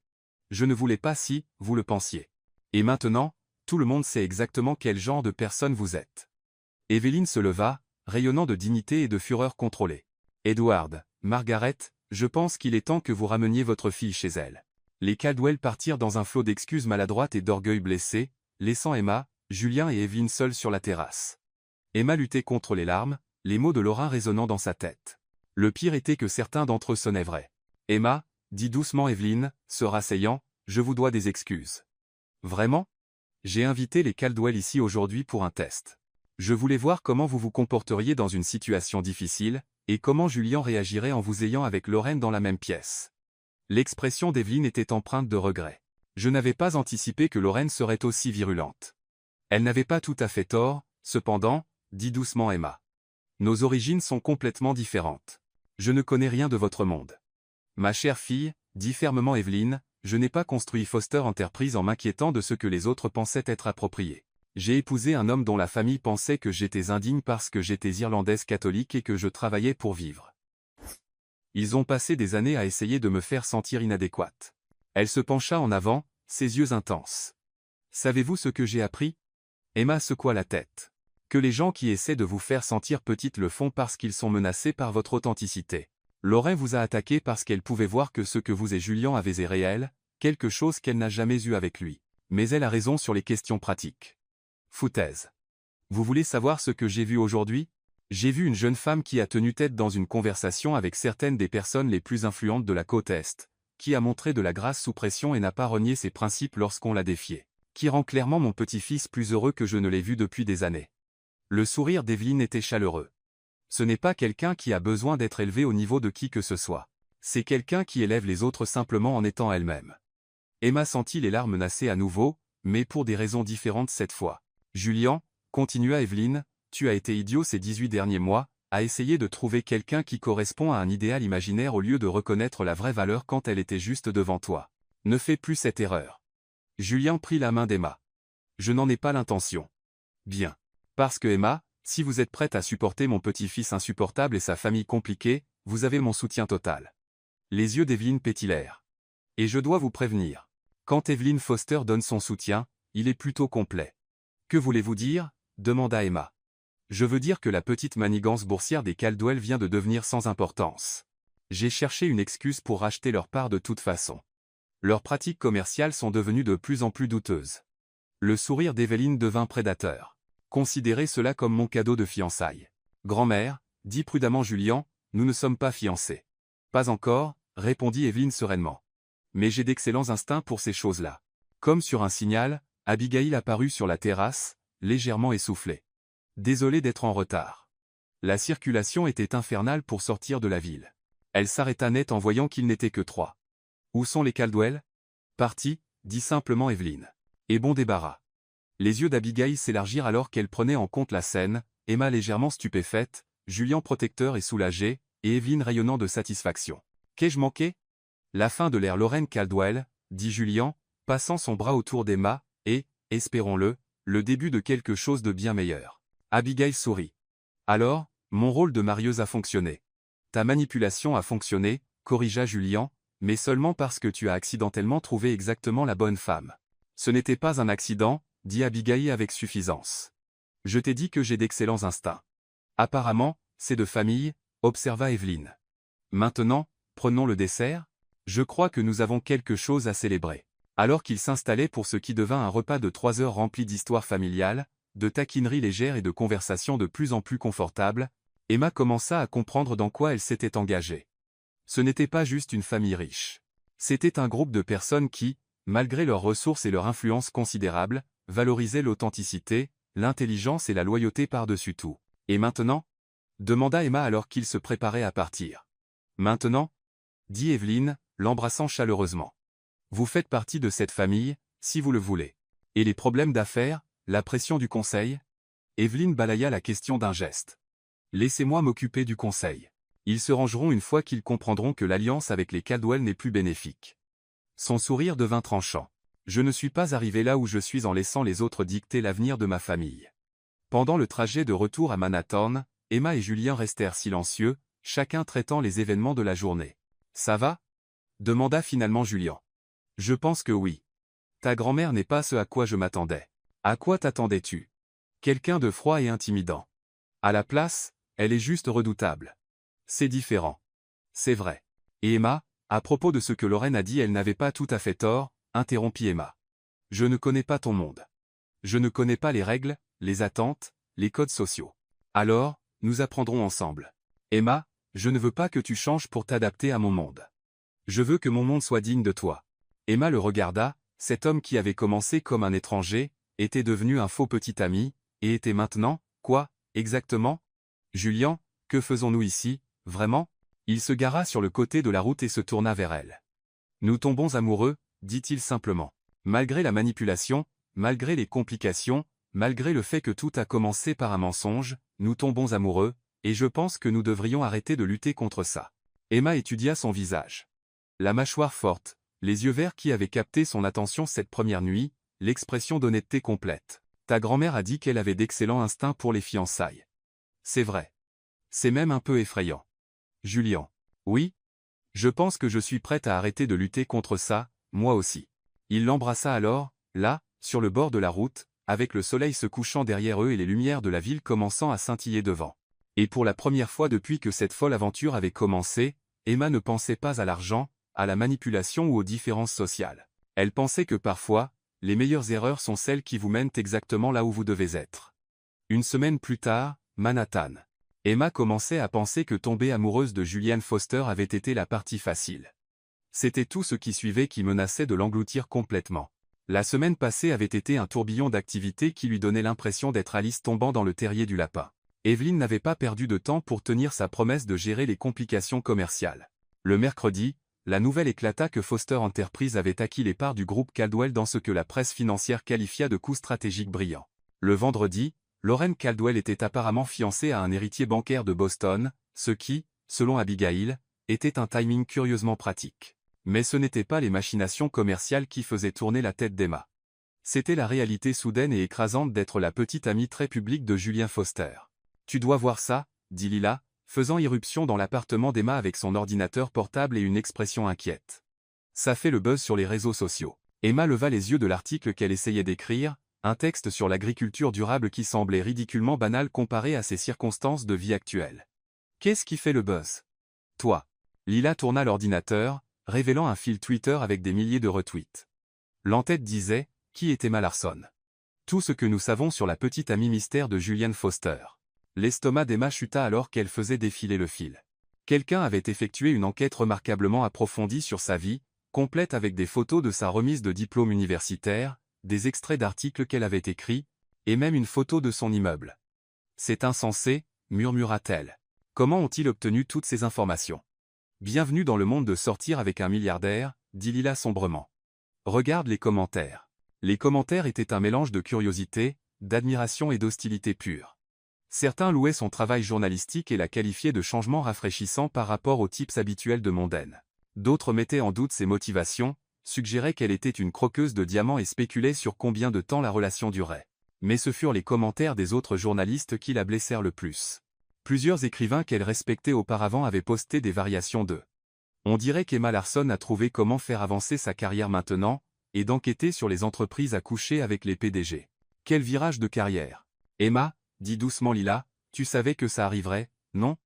Je ne voulais pas si, vous le pensiez. Et maintenant, tout le monde sait exactement quel genre de personne vous êtes. Evelyne se leva, rayonnant de dignité et de fureur contrôlée. Edward, Margaret, je pense qu'il est temps que vous rameniez votre fille chez elle. Les Caldwell partirent dans un flot d'excuses maladroites et d'orgueil blessé, laissant Emma, Julien et Evelyne seuls sur la terrasse. Emma luttait contre les larmes, les mots de Laura résonnant dans sa tête. Le pire était que certains d'entre eux sonnaient vrais. Emma, dit doucement Evelyne, se rasseyant, je vous dois des excuses. Vraiment? J'ai invité les Caldwell ici aujourd'hui pour un test. Je voulais voir comment vous vous comporteriez dans une situation difficile, et comment Julien réagirait en vous ayant avec Lorraine dans la même pièce. L'expression d'Evelyne était empreinte de regret. Je n'avais pas anticipé que Lorraine serait aussi virulente. Elle n'avait pas tout à fait tort, cependant, dit doucement Emma. Nos origines sont complètement différentes. Je ne connais rien de votre monde. Ma chère fille, dit fermement Evelyne, je n'ai pas construit Foster Enterprise en m'inquiétant de ce que les autres pensaient être approprié. J'ai épousé un homme dont la famille pensait que j'étais indigne parce que j'étais irlandaise catholique et que je travaillais pour vivre. Ils ont passé des années à essayer de me faire sentir inadéquate. Elle se pencha en avant, ses yeux intenses. Savez-vous ce que j'ai appris? Emma secoua la tête. Que les gens qui essaient de vous faire sentir petite le font parce qu'ils sont menacés par votre authenticité. Lorraine vous a attaqué parce qu'elle pouvait voir que ce que vous et Julien avez est réel, quelque chose qu'elle n'a jamais eu avec lui. Mais elle a raison sur les questions pratiques. Foutaise. Vous voulez savoir ce que j'ai vu aujourd'hui? J'ai vu une jeune femme qui a tenu tête dans une conversation avec certaines des personnes les plus influentes de la côte Est, qui a montré de la grâce sous pression et n'a pas renié ses principes lorsqu'on l'a défié, qui rend clairement mon petit-fils plus heureux que je ne l'ai vu depuis des années. Le sourire d'Evelyne était chaleureux. Ce n'est pas quelqu'un qui a besoin d'être élevé au niveau de qui que ce soit. C'est quelqu'un qui élève les autres simplement en étant elle-même. Emma sentit les larmes nasser à nouveau, mais pour des raisons différentes cette fois. Julien, continua Evelyne, tu as été idiot ces 18 derniers mois, à essayer de trouver quelqu'un qui correspond à un idéal imaginaire au lieu de reconnaître la vraie valeur quand elle était juste devant toi. Ne fais plus cette erreur. Julien prit la main d'Emma. Je n'en ai pas l'intention. Bien. Parce que Emma, si vous êtes prête à supporter mon petit-fils insupportable et sa famille compliquée, vous avez mon soutien total. Les yeux d'Evelyne pétillèrent. Et je dois vous prévenir. Quand Evelyne Foster donne son soutien, il est plutôt complet. Que voulez-vous dire? Demanda Emma. Je veux dire que la petite manigance boursière des Caldwell vient de devenir sans importance. J'ai cherché une excuse pour racheter leur part de toute façon. Leurs pratiques commerciales sont devenues de plus en plus douteuses. Le sourire d'Evelyne devint prédateur. Considérez cela comme mon cadeau de fiançailles. Grand-mère, dit prudemment Julien, nous ne sommes pas fiancés. Pas encore, répondit Evelyne sereinement. Mais j'ai d'excellents instincts pour ces choses-là. Comme sur un signal, Abigail apparut sur la terrasse, légèrement essoufflée. Désolée d'être en retard. La circulation était infernale pour sortir de la ville. Elle s'arrêta net en voyant qu'ils n'étaient que 3. Où sont les Caldwell? Partis, dit simplement Evelyne. Et bon débarras. Les yeux d'Abigail s'élargirent alors qu'elle prenait en compte la scène, Emma légèrement stupéfaite, Julien protecteur et soulagé, et Evelyne rayonnant de satisfaction. Qu'ai-je manqué? La fin de l'ère Lorraine Caldwell, dit Julien, passant son bras autour d'Emma, et, espérons-le, le début de quelque chose de bien meilleur. Abigail sourit. Alors, mon rôle de marieuse a fonctionné. Ta manipulation a fonctionné, corrigea Julien, mais seulement parce que tu as accidentellement trouvé exactement la bonne femme. Ce n'était pas un accident, dit Abigail avec suffisance. Je t'ai dit que j'ai d'excellents instincts. Apparemment, c'est de famille, observa Evelyne. Maintenant, prenons le dessert. Je crois que nous avons quelque chose à célébrer. Alors qu'ils s'installaient pour ce qui devint un repas de 3 heures rempli d'histoires familiales, de taquineries légères et de conversations de plus en plus confortables, Emma commença à comprendre dans quoi elle s'était engagée. Ce n'était pas juste une famille riche. C'était un groupe de personnes qui, malgré leurs ressources et leur influence considérable, valorisaient l'authenticité, l'intelligence et la loyauté par-dessus tout. Et maintenant? Demanda Emma alors qu'ils se préparaient à partir. Maintenant? Dit Evelyne, l'embrassant chaleureusement. Vous faites partie de cette famille, si vous le voulez. Et les problèmes d'affaires, la pression du conseil? Evelyne balaya la question d'un geste. Laissez-moi m'occuper du conseil. Ils se rangeront une fois qu'ils comprendront que l'alliance avec les Caldwell n'est plus bénéfique. Son sourire devint tranchant. Je ne suis pas arrivé là où je suis en laissant les autres dicter l'avenir de ma famille. Pendant le trajet de retour à Manhattan, Emma et Julien restèrent silencieux, chacun traitant les événements de la journée. Ça va? Demanda finalement Julien. Je pense que oui. Ta grand-mère n'est pas ce à quoi je m'attendais. À quoi t'attendais-tu? Quelqu'un de froid et intimidant. À la place, elle est juste redoutable. C'est différent. C'est vrai. Et Emma, à propos de ce que Lorraine a dit, elle n'avait pas tout à fait tort, interrompit Emma. Je ne connais pas ton monde. Je ne connais pas les règles, les attentes, les codes sociaux. Alors, nous apprendrons ensemble. Emma, je ne veux pas que tu changes pour t'adapter à mon monde. Je veux que mon monde soit digne de toi. Emma le regarda, cet homme qui avait commencé comme un étranger, était devenu un faux petit ami, et était maintenant, quoi, exactement? Julien, que faisons-nous ici, vraiment? Il se gara sur le côté de la route et se tourna vers elle. Nous tombons amoureux, dit-il simplement. Malgré la manipulation, malgré les complications, malgré le fait que tout a commencé par un mensonge, nous tombons amoureux, et je pense que nous devrions arrêter de lutter contre ça. Emma étudia son visage. La mâchoire forte, les yeux verts qui avaient capté son attention cette première nuit, l'expression d'honnêteté complète. Ta grand-mère a dit qu'elle avait d'excellents instincts pour les fiançailles. C'est vrai. C'est même un peu effrayant. Julien. Oui? Je pense que je suis prête à arrêter de lutter contre ça, moi aussi. Il l'embrassa alors, là, sur le bord de la route, avec le soleil se couchant derrière eux et les lumières de la ville commençant à scintiller devant. Et pour la première fois depuis que cette folle aventure avait commencé, Emma ne pensait pas à l'argent, à la manipulation ou aux différences sociales. Elle pensait que parfois, les meilleures erreurs sont celles qui vous mènent exactement là où vous devez être. Une semaine plus tard, Manhattan. Emma commençait à penser que tomber amoureuse de Julianne Foster avait été la partie facile. C'était tout ce qui suivait qui menaçait de l'engloutir complètement. La semaine passée avait été un tourbillon d'activités qui lui donnait l'impression d'être Alice tombant dans le terrier du lapin. Evelyne n'avait pas perdu de temps pour tenir sa promesse de gérer les complications commerciales. Le mercredi, la nouvelle éclata que Foster Enterprises avait acquis les parts du groupe Caldwell dans ce que la presse financière qualifia de coup stratégique brillant. Le vendredi, Lorraine Caldwell était apparemment fiancée à un héritier bancaire de Boston, ce qui, selon Abigail, était un timing curieusement pratique. Mais ce n'étaient pas les machinations commerciales qui faisaient tourner la tête d'Emma. C'était la réalité soudaine et écrasante d'être la petite amie très publique de Julien Foster. Tu dois voir ça, dit Lila, faisant irruption dans l'appartement d'Emma avec son ordinateur portable et une expression inquiète. Ça fait le buzz sur les réseaux sociaux. Emma leva les yeux de l'article qu'elle essayait d'écrire, un texte sur l'agriculture durable qui semblait ridiculement banal comparé à ses circonstances de vie actuelles. Qu'est-ce qui fait le buzz? Toi. Lila tourna l'ordinateur, révélant un fil Twitter avec des milliers de retweets. L'entête disait, qui était Emma Larson? Tout ce que nous savons sur la petite amie mystère de Julianne Foster. L'estomac d'Emma chuta alors qu'elle faisait défiler le fil. Quelqu'un avait effectué une enquête remarquablement approfondie sur sa vie, complète avec des photos de sa remise de diplôme universitaire, des extraits d'articles qu'elle avait écrits, et même une photo de son immeuble. C'est insensé, murmura-t-elle. Comment ont-ils obtenu toutes ces informations? Bienvenue dans le monde de sortir avec un milliardaire, dit Lila sombrement. Regarde les commentaires. Les commentaires étaient un mélange de curiosité, d'admiration et d'hostilité pure. Certains louaient son travail journalistique et la qualifiaient de changement rafraîchissant par rapport aux types habituels de mondaine. D'autres mettaient en doute ses motivations, suggéraient qu'elle était une croqueuse de diamants et spéculaient sur combien de temps la relation durait. Mais ce furent les commentaires des autres journalistes qui la blessèrent le plus. Plusieurs écrivains qu'elle respectait auparavant avaient posté des variations d'eux. On dirait qu'Emma Larson a trouvé comment faire avancer sa carrière maintenant, et d'enquêter sur les entreprises à coucher avec les PDG. Quel virage de carrière! Emma, dit doucement Lila, tu savais que ça arriverait, non?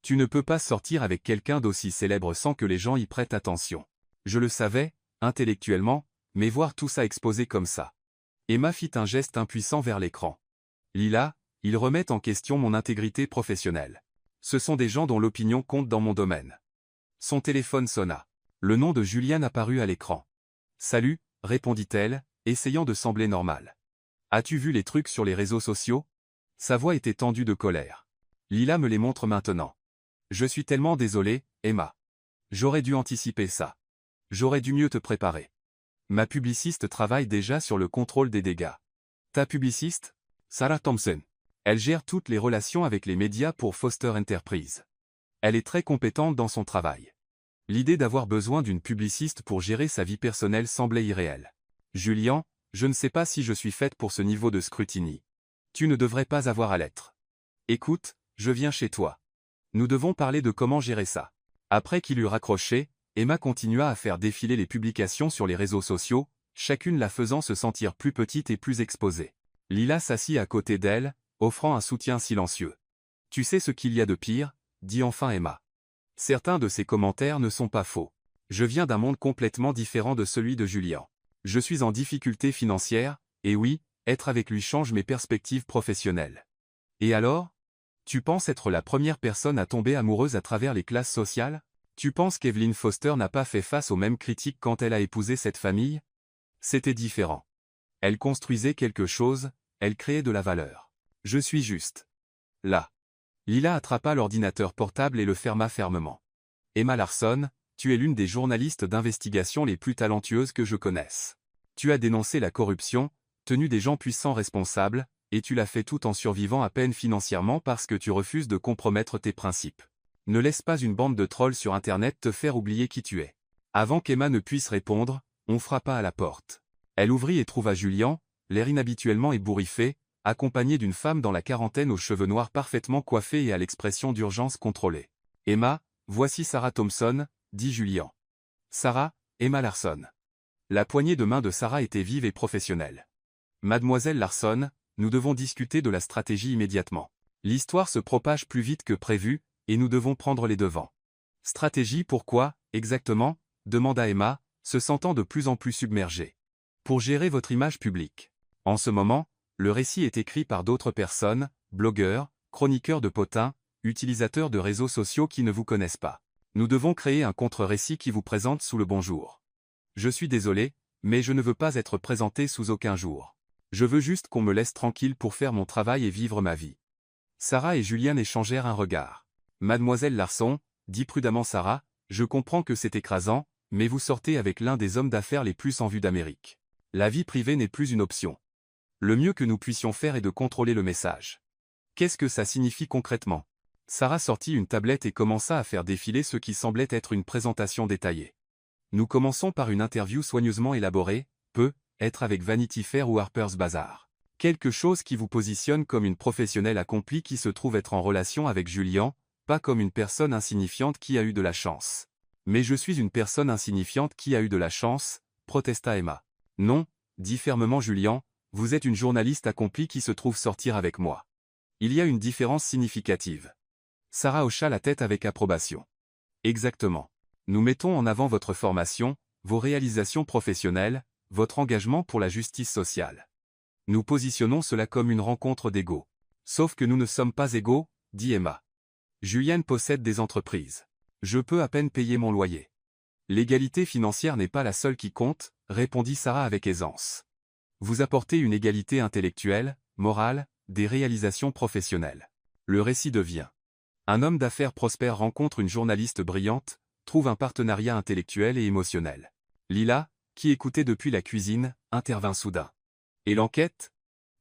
Tu ne peux pas sortir avec quelqu'un d'aussi célèbre sans que les gens y prêtent attention. Je le savais, intellectuellement, mais voir tout ça exposé comme ça. Emma fit un geste impuissant vers l'écran. Lila, ils remettent en question mon intégrité professionnelle. Ce sont des gens dont l'opinion compte dans mon domaine. Son téléphone sonna. Le nom de Julianne apparut à l'écran. Salut, répondit-elle, essayant de sembler normale. As-tu vu les trucs sur les réseaux sociaux? Sa voix était tendue de colère. Lila me les montre maintenant. Je suis tellement désolée, Emma. J'aurais dû anticiper ça. J'aurais dû mieux te préparer. Ma publiciste travaille déjà sur le contrôle des dégâts. Ta publiciste? Sarah Thompson. Elle gère toutes les relations avec les médias pour Foster Enterprise. Elle est très compétente dans son travail. L'idée d'avoir besoin d'une publiciste pour gérer sa vie personnelle semblait irréelle. Julian, je ne sais pas si je suis faite pour ce niveau de scrutiny. Tu ne devrais pas avoir à l'être. Écoute, je viens chez toi. Nous devons parler de comment gérer ça. Après qu'il eut raccroché, Emma continua à faire défiler les publications sur les réseaux sociaux, chacune la faisant se sentir plus petite et plus exposée. Lila s'assit à côté d'elle, offrant un soutien silencieux. « Tu sais ce qu'il y a de pire ?» dit enfin Emma. Certains de ces commentaires ne sont pas faux. Je viens d'un monde complètement différent de celui de Julian. Je suis en difficulté financière, et oui, être avec lui change mes perspectives professionnelles. Et alors ? Tu penses être la première personne à tomber amoureuse à travers les classes sociales ? Tu penses qu'Evelyn Foster n'a pas fait face aux mêmes critiques quand elle a épousé cette famille ? C'était différent. Elle construisait quelque chose, elle créait de la valeur. Je suis juste. Là. Lila attrapa l'ordinateur portable et le ferma fermement. Emma Larson, tu es l'une des journalistes d'investigation les plus talentueuses que je connaisse. Tu as dénoncé la corruption, tenu des gens puissants responsables, et tu l'as fait tout en survivant à peine financièrement parce que tu refuses de compromettre tes principes. Ne laisse pas une bande de trolls sur Internet te faire oublier qui tu es. Avant qu'Emma ne puisse répondre, on frappa à la porte. Elle ouvrit et trouva Julian, l'air inhabituellement ébouriffé, accompagné d'une femme dans la quarantaine aux cheveux noirs parfaitement coiffés et à l'expression d'urgence contrôlée. « Emma, voici Sarah Thompson, » dit Julian. « Sarah, Emma Larson. » La poignée de main de Sarah était vive et professionnelle. « Mademoiselle Larson, nous devons discuter de la stratégie immédiatement. L'histoire se propage plus vite que prévu, et nous devons prendre les devants. »« Stratégie pourquoi, exactement ?» demanda Emma, se sentant de plus en plus submergée. « Pour gérer votre image publique. En ce moment, le récit est écrit par d'autres personnes, blogueurs, chroniqueurs de potins, utilisateurs de réseaux sociaux qui ne vous connaissent pas. Nous devons créer un contre-récit qui vous présente sous le bon jour. Je suis désolé, mais je ne veux pas être présenté sous aucun jour. Je veux juste qu'on me laisse tranquille pour faire mon travail et vivre ma vie. » Sarah et Julian échangèrent un regard. « Mademoiselle Larson, » dit prudemment Sarah, « je comprends que c'est écrasant, mais vous sortez avec l'un des hommes d'affaires les plus en vue d'Amérique. La vie privée n'est plus une option. Le mieux que nous puissions faire est de contrôler le message. » Qu'est-ce que ça signifie concrètement ? Sarah sortit une tablette et commença à faire défiler ce qui semblait être une présentation détaillée. Nous commençons par une interview soigneusement élaborée, peut être avec Vanity Fair ou Harper's Bazaar. Quelque chose qui vous positionne comme une professionnelle accomplie qui se trouve être en relation avec Julian, pas comme une personne insignifiante qui a eu de la chance. « Mais je suis une personne insignifiante qui a eu de la chance, » protesta Emma. « Non, » dit fermement Julian, « vous êtes une journaliste accomplie qui se trouve sortir avec moi. Il y a une différence significative. » Sarah hocha la tête avec approbation. « Exactement. Nous mettons en avant votre formation, vos réalisations professionnelles, votre engagement pour la justice sociale. Nous positionnons cela comme une rencontre d'égaux. Sauf que nous ne sommes pas égaux, » dit Emma. « Julian possède des entreprises. Je peux à peine payer mon loyer. »« L'égalité financière n'est pas la seule qui compte, » répondit Sarah avec aisance. « Vous apportez une égalité intellectuelle, morale, des réalisations professionnelles. Le récit devient. Un homme d'affaires prospère rencontre une journaliste brillante, trouve un partenariat intellectuel et émotionnel. Lila, qui écoutait depuis la cuisine, intervint soudain. « Et l'enquête ?»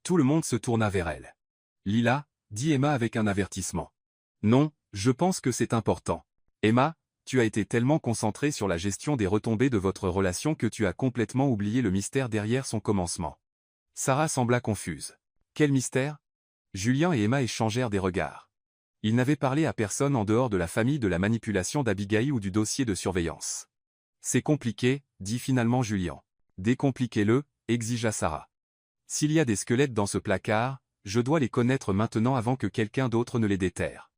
Tout le monde se tourna vers elle. « Lila, » dit Emma avec un avertissement. « Non, je pense que c'est important. Emma, tu as été tellement concentrée sur la gestion des retombées de votre relation que tu as complètement oublié le mystère derrière son commencement. » Sarah sembla confuse. « Quel mystère ?» Julian et Emma échangèrent des regards. Ils n'avaient parlé à personne en dehors de la famille de la manipulation d'Abigail ou du dossier de surveillance. « C'est compliqué, » dit finalement Julian. « Décompliquez-le, » exigea Sarah. « S'il y a des squelettes dans ce placard, je dois les connaître maintenant avant que quelqu'un d'autre ne les déterre. »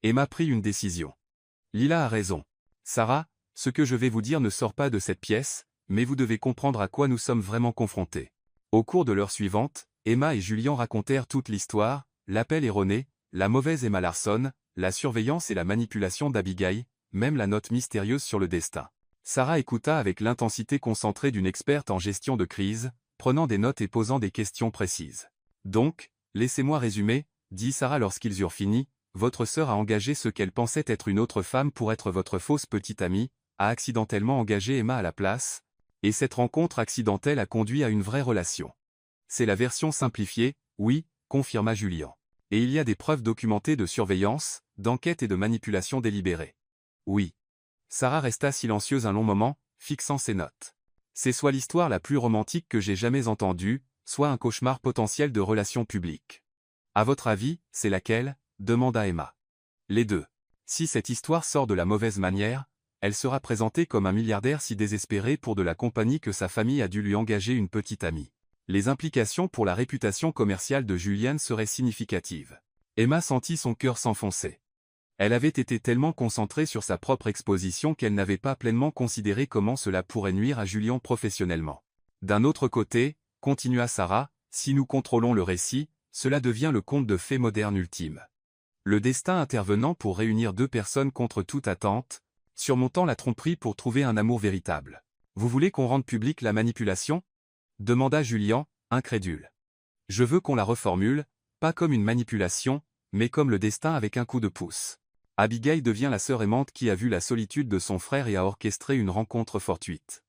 Emma prit une décision. « Lila a raison. Sarah, ce que je vais vous dire ne sort pas de cette pièce, mais vous devez comprendre à quoi nous sommes vraiment confrontés. » Au cours de l'heure suivante, Emma et Julian racontèrent toute l'histoire, l'appel erroné, la mauvaise Emma Larson, la surveillance et la manipulation d'Abigail, même la note mystérieuse sur le destin. Sarah écouta avec l'intensité concentrée d'une experte en gestion de crise, prenant des notes et posant des questions précises. « Donc, laissez-moi résumer, » dit Sarah lorsqu'ils eurent fini, « votre sœur a engagé ce qu'elle pensait être une autre femme pour être votre fausse petite amie, a accidentellement engagé Emma à la place, et cette rencontre accidentelle a conduit à une vraie relation. » C'est la version simplifiée, oui, confirma Julian. Et il y a des preuves documentées de surveillance, d'enquête et de manipulation délibérée. Oui. Sarah resta silencieuse un long moment, fixant ses notes. C'est soit l'histoire la plus romantique que j'ai jamais entendue, soit un cauchemar potentiel de relations publiques. À votre avis, c'est laquelle? Demanda Emma. Les deux. Si cette histoire sort de la mauvaise manière, elle sera présentée comme un milliardaire si désespéré pour de la compagnie que sa famille a dû lui engager une petite amie. Les implications pour la réputation commerciale de Julian seraient significatives. Emma sentit son cœur s'enfoncer. Elle avait été tellement concentrée sur sa propre exposition qu'elle n'avait pas pleinement considéré comment cela pourrait nuire à Julian professionnellement. D'un autre côté, continua Sarah, si nous contrôlons le récit, cela devient le conte de fées moderne ultime. Le destin intervenant pour réunir deux personnes contre toute attente, surmontant la tromperie pour trouver un amour véritable. Vous voulez qu'on rende publique la manipulation? Demanda Julian, incrédule. Je veux qu'on la reformule, pas comme une manipulation, mais comme le destin avec un coup de pouce. Abigail devient la sœur aimante qui a vu la solitude de son frère et a orchestré une rencontre fortuite.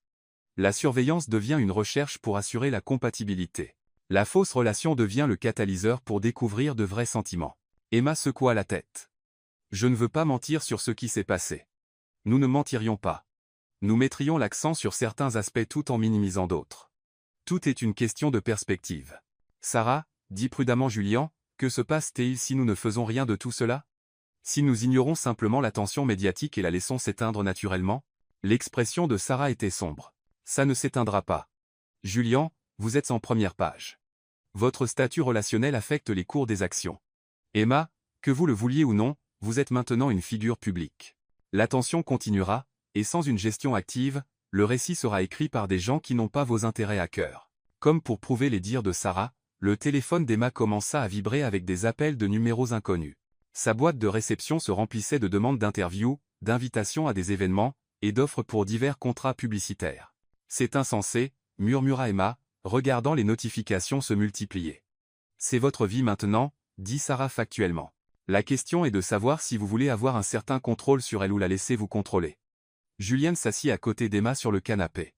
La surveillance devient une recherche pour assurer la compatibilité. La fausse relation devient le catalyseur pour découvrir de vrais sentiments. Emma secoua la tête. Je ne veux pas mentir sur ce qui s'est passé. Nous ne mentirions pas. Nous mettrions l'accent sur certains aspects tout en minimisant d'autres. Tout est une question de perspective. Sarah, dit prudemment Julian, que se passe-t-il si nous ne faisons rien de tout cela? Si nous ignorons simplement l'attention médiatique et la laissons s'éteindre naturellement? L'expression de Sarah était sombre. Ça ne s'éteindra pas. Julian, vous êtes en première page. Votre statut relationnel affecte les cours des actions. Emma, que vous le vouliez ou non, vous êtes maintenant une figure publique. L'attention continuera, et sans une gestion active, le récit sera écrit par des gens qui n'ont pas vos intérêts à cœur. Comme pour prouver les dires de Sarah, le téléphone d'Emma commença à vibrer avec des appels de numéros inconnus. Sa boîte de réception se remplissait de demandes d'interviews, d'invitations à des événements, et d'offres pour divers contrats publicitaires. C'est insensé, murmura Emma, regardant les notifications se multiplier. C'est votre vie maintenant, dit Sarah factuellement. La question est de savoir si vous voulez avoir un certain contrôle sur elle ou la laisser vous contrôler. Julian s'assit à côté d'Emma sur le canapé.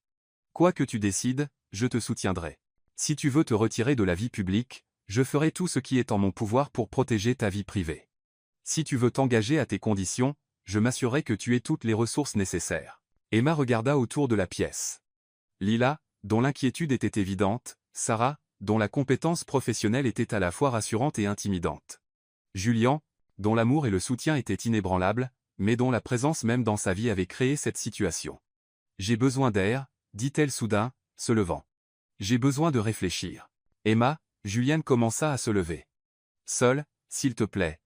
Quoi que tu décides, je te soutiendrai. Si tu veux te retirer de la vie publique, je ferai tout ce qui est en mon pouvoir pour protéger ta vie privée. Si tu veux t'engager à tes conditions, je m'assurerai que tu aies toutes les ressources nécessaires. Emma regarda autour de la pièce. Lila, dont l'inquiétude était évidente, Sarah, dont la compétence professionnelle était à la fois rassurante et intimidante. Julian, dont l'amour et le soutien étaient inébranlables, mais dont la présence même dans sa vie avait créé cette situation. J'ai besoin d'air, dit-elle soudain, se levant. J'ai besoin de réfléchir. Emma, Julian commença à se lever. Seul, s'il te plaît.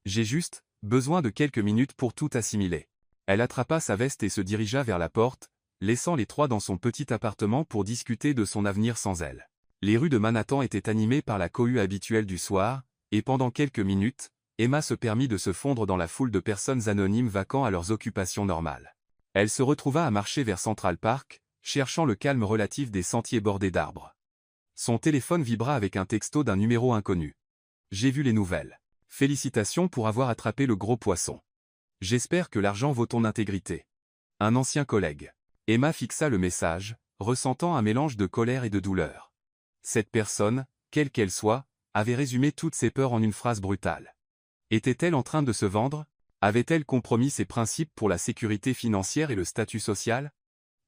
J'ai juste besoin de quelques minutes pour tout assimiler. Elle attrapa sa veste et se dirigea vers la porte, laissant les trois dans son petit appartement pour discuter de son avenir sans elle. Les rues de Manhattan étaient animées par la cohue habituelle du soir, et pendant quelques minutes, Emma se permit de se fondre dans la foule de personnes anonymes vaquant à leurs occupations normales. Elle se retrouva à marcher vers Central Park, cherchant le calme relatif des sentiers bordés d'arbres. Son téléphone vibra avec un texto d'un numéro inconnu. J'ai vu les nouvelles. Félicitations pour avoir attrapé le gros poisson. J'espère que l'argent vaut ton intégrité. Un ancien collègue. Emma fixa le message, ressentant un mélange de colère et de douleur. Cette personne, quelle qu'elle soit, avait résumé toutes ses peurs en une phrase brutale. Était-elle en train de se vendre? Avait-elle compromis ses principes pour la sécurité financière et le statut social?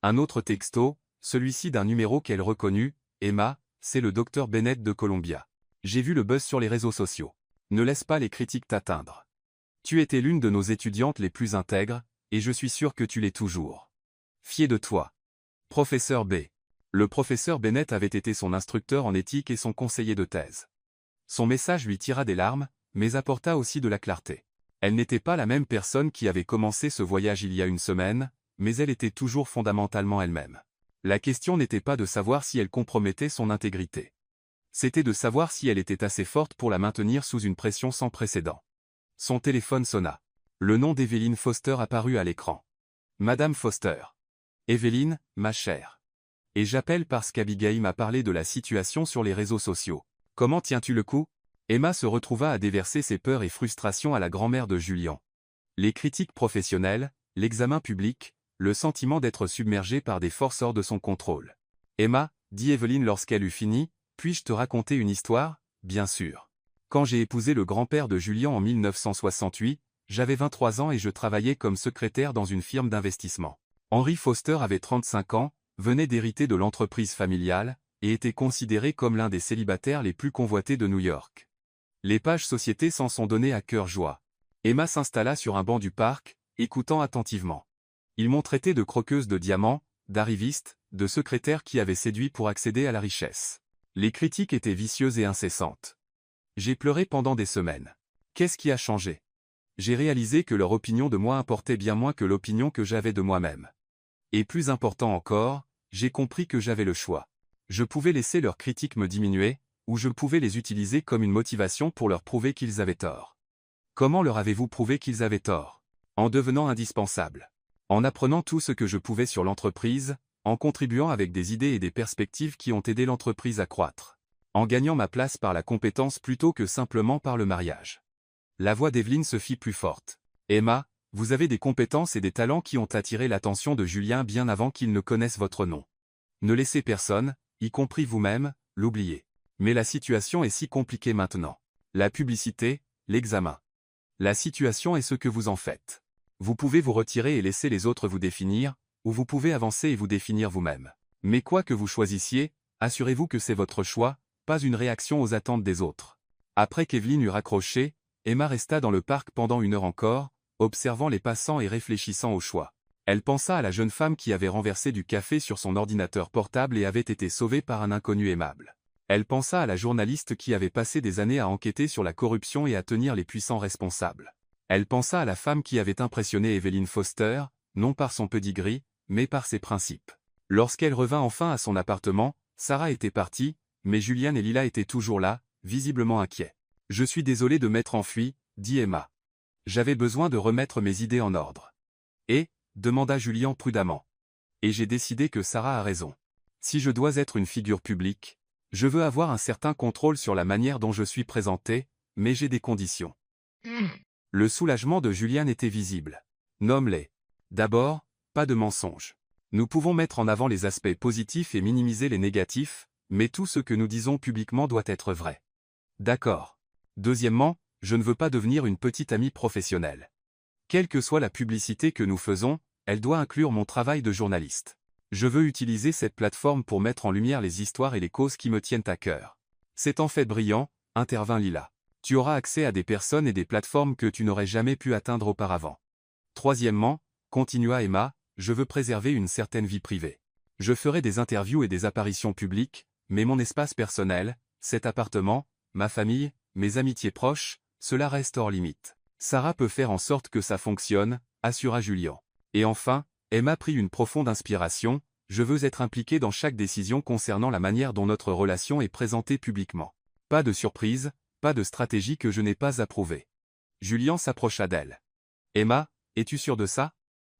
Un autre texto, celui-ci d'un numéro qu'elle reconnut, Emma, c'est le docteur Bennett de Columbia. J'ai vu le buzz sur les réseaux sociaux. Ne laisse pas les critiques t'atteindre. Tu étais l'une de nos étudiantes les plus intègres, et je suis sûr que tu l'es toujours. Fier de toi. Professeur B. Le professeur Bennett avait été son instructeur en éthique et son conseiller de thèse. Son message lui tira des larmes, mais apporta aussi de la clarté. Elle n'était pas la même personne qui avait commencé ce voyage il y a une semaine, mais elle était toujours fondamentalement elle-même. La question n'était pas de savoir si elle compromettait son intégrité. C'était de savoir si elle était assez forte pour la maintenir sous une pression sans précédent. Son téléphone sonna. Le nom d'Evelyn Foster apparut à l'écran. Madame Foster. Evelyn, ma chère. Et j'appelle parce qu'Abigail m'a parlé de la situation sur les réseaux sociaux. Comment tiens-tu le coup? Emma se retrouva à déverser ses peurs et frustrations à la grand-mère de Julian. Les critiques professionnelles, l'examen public, le sentiment d'être submergée par des forces hors de son contrôle. Emma, dit Evelyn lorsqu'elle eut fini, puis-je te raconter une histoire? Bien sûr. Quand j'ai épousé le grand-père de Julien en 1968, j'avais 23 ans et je travaillais comme secrétaire dans une firme d'investissement. Henry Foster avait 35 ans, venait d'hériter de l'entreprise familiale, et était considéré comme l'un des célibataires les plus convoités de New York. Les pages société s'en sont données à cœur joie. Emma s'installa sur un banc du parc, écoutant attentivement. Ils m'ont traité de croqueuse de diamants, d'arriviste, de secrétaire qui avait séduit pour accéder à la richesse. Les critiques étaient vicieuses et incessantes. J'ai pleuré pendant des semaines. Qu'est-ce qui a changé? J'ai réalisé que leur opinion de moi importait bien moins que l'opinion que j'avais de moi-même. Et plus important encore, j'ai compris que j'avais le choix. Je pouvais laisser leurs critiques me diminuer, ou je pouvais les utiliser comme une motivation pour leur prouver qu'ils avaient tort. Comment leur avez-vous prouvé qu'ils avaient tort? En devenant indispensable. En apprenant tout ce que je pouvais sur l'entreprise, en contribuant avec des idées et des perspectives qui ont aidé l'entreprise à croître. En gagnant ma place par la compétence plutôt que simplement par le mariage. La voix d'Evelyne se fit plus forte. Emma, vous avez des compétences et des talents qui ont attiré l'attention de Julien bien avant qu'il ne connaisse votre nom. Ne laissez personne, y compris vous-même, l'oublier. Mais la situation est si compliquée maintenant. La publicité, l'examen. La situation est ce que vous en faites. Vous pouvez vous retirer et laisser les autres vous définir, ou vous pouvez avancer et vous définir vous-même. Mais quoi que vous choisissiez, assurez-vous que c'est votre choix, pas une réaction aux attentes des autres. Après qu'Evelyne eut raccroché, Emma resta dans le parc pendant 1 heure encore, observant les passants et réfléchissant au choix. Elle pensa à la jeune femme qui avait renversé du café sur son ordinateur portable et avait été sauvée par un inconnu aimable. Elle pensa à la journaliste qui avait passé des années à enquêter sur la corruption et à tenir les puissants responsables. Elle pensa à la femme qui avait impressionné Evelyne Foster, non par son pedigree, mais par ses principes. Lorsqu'elle revint enfin à son appartement, Sarah était partie, mais Julien et Lila étaient toujours là, visiblement inquiets. « Je suis désolé de m'être enfui, » dit Emma. « J'avais besoin de remettre mes idées en ordre. » « Et » demanda Julien prudemment. « Et j'ai décidé que Sarah a raison. Si je dois être une figure publique, je veux avoir un certain contrôle sur la manière dont je suis présenté, mais j'ai des conditions. » Le soulagement de Julien était visible. « Nomme-les. D'abord, pas de mensonges. Nous pouvons mettre en avant les aspects positifs et minimiser les négatifs, mais tout ce que nous disons publiquement doit être vrai. » D'accord. Deuxièmement, je ne veux pas devenir une petite amie professionnelle. Quelle que soit la publicité que nous faisons, elle doit inclure mon travail de journaliste. Je veux utiliser cette plateforme pour mettre en lumière les histoires et les causes qui me tiennent à cœur. C'est en fait brillant, intervint Lila. Tu auras accès à des personnes et des plateformes que tu n'aurais jamais pu atteindre auparavant. Troisièmement, continua Emma, je veux préserver une certaine vie privée. Je ferai des interviews et des apparitions publiques, mais mon espace personnel, cet appartement, ma famille, mes amitiés proches, cela reste hors limite. Sarah peut faire en sorte que ça fonctionne, assura Julien. Et enfin, Emma prit une profonde inspiration, je veux être impliqué dans chaque décision concernant la manière dont notre relation est présentée publiquement. Pas de surprise, pas de stratégie que je n'ai pas approuvée. Julien s'approcha d'elle. Emma, es-tu sûre de ça?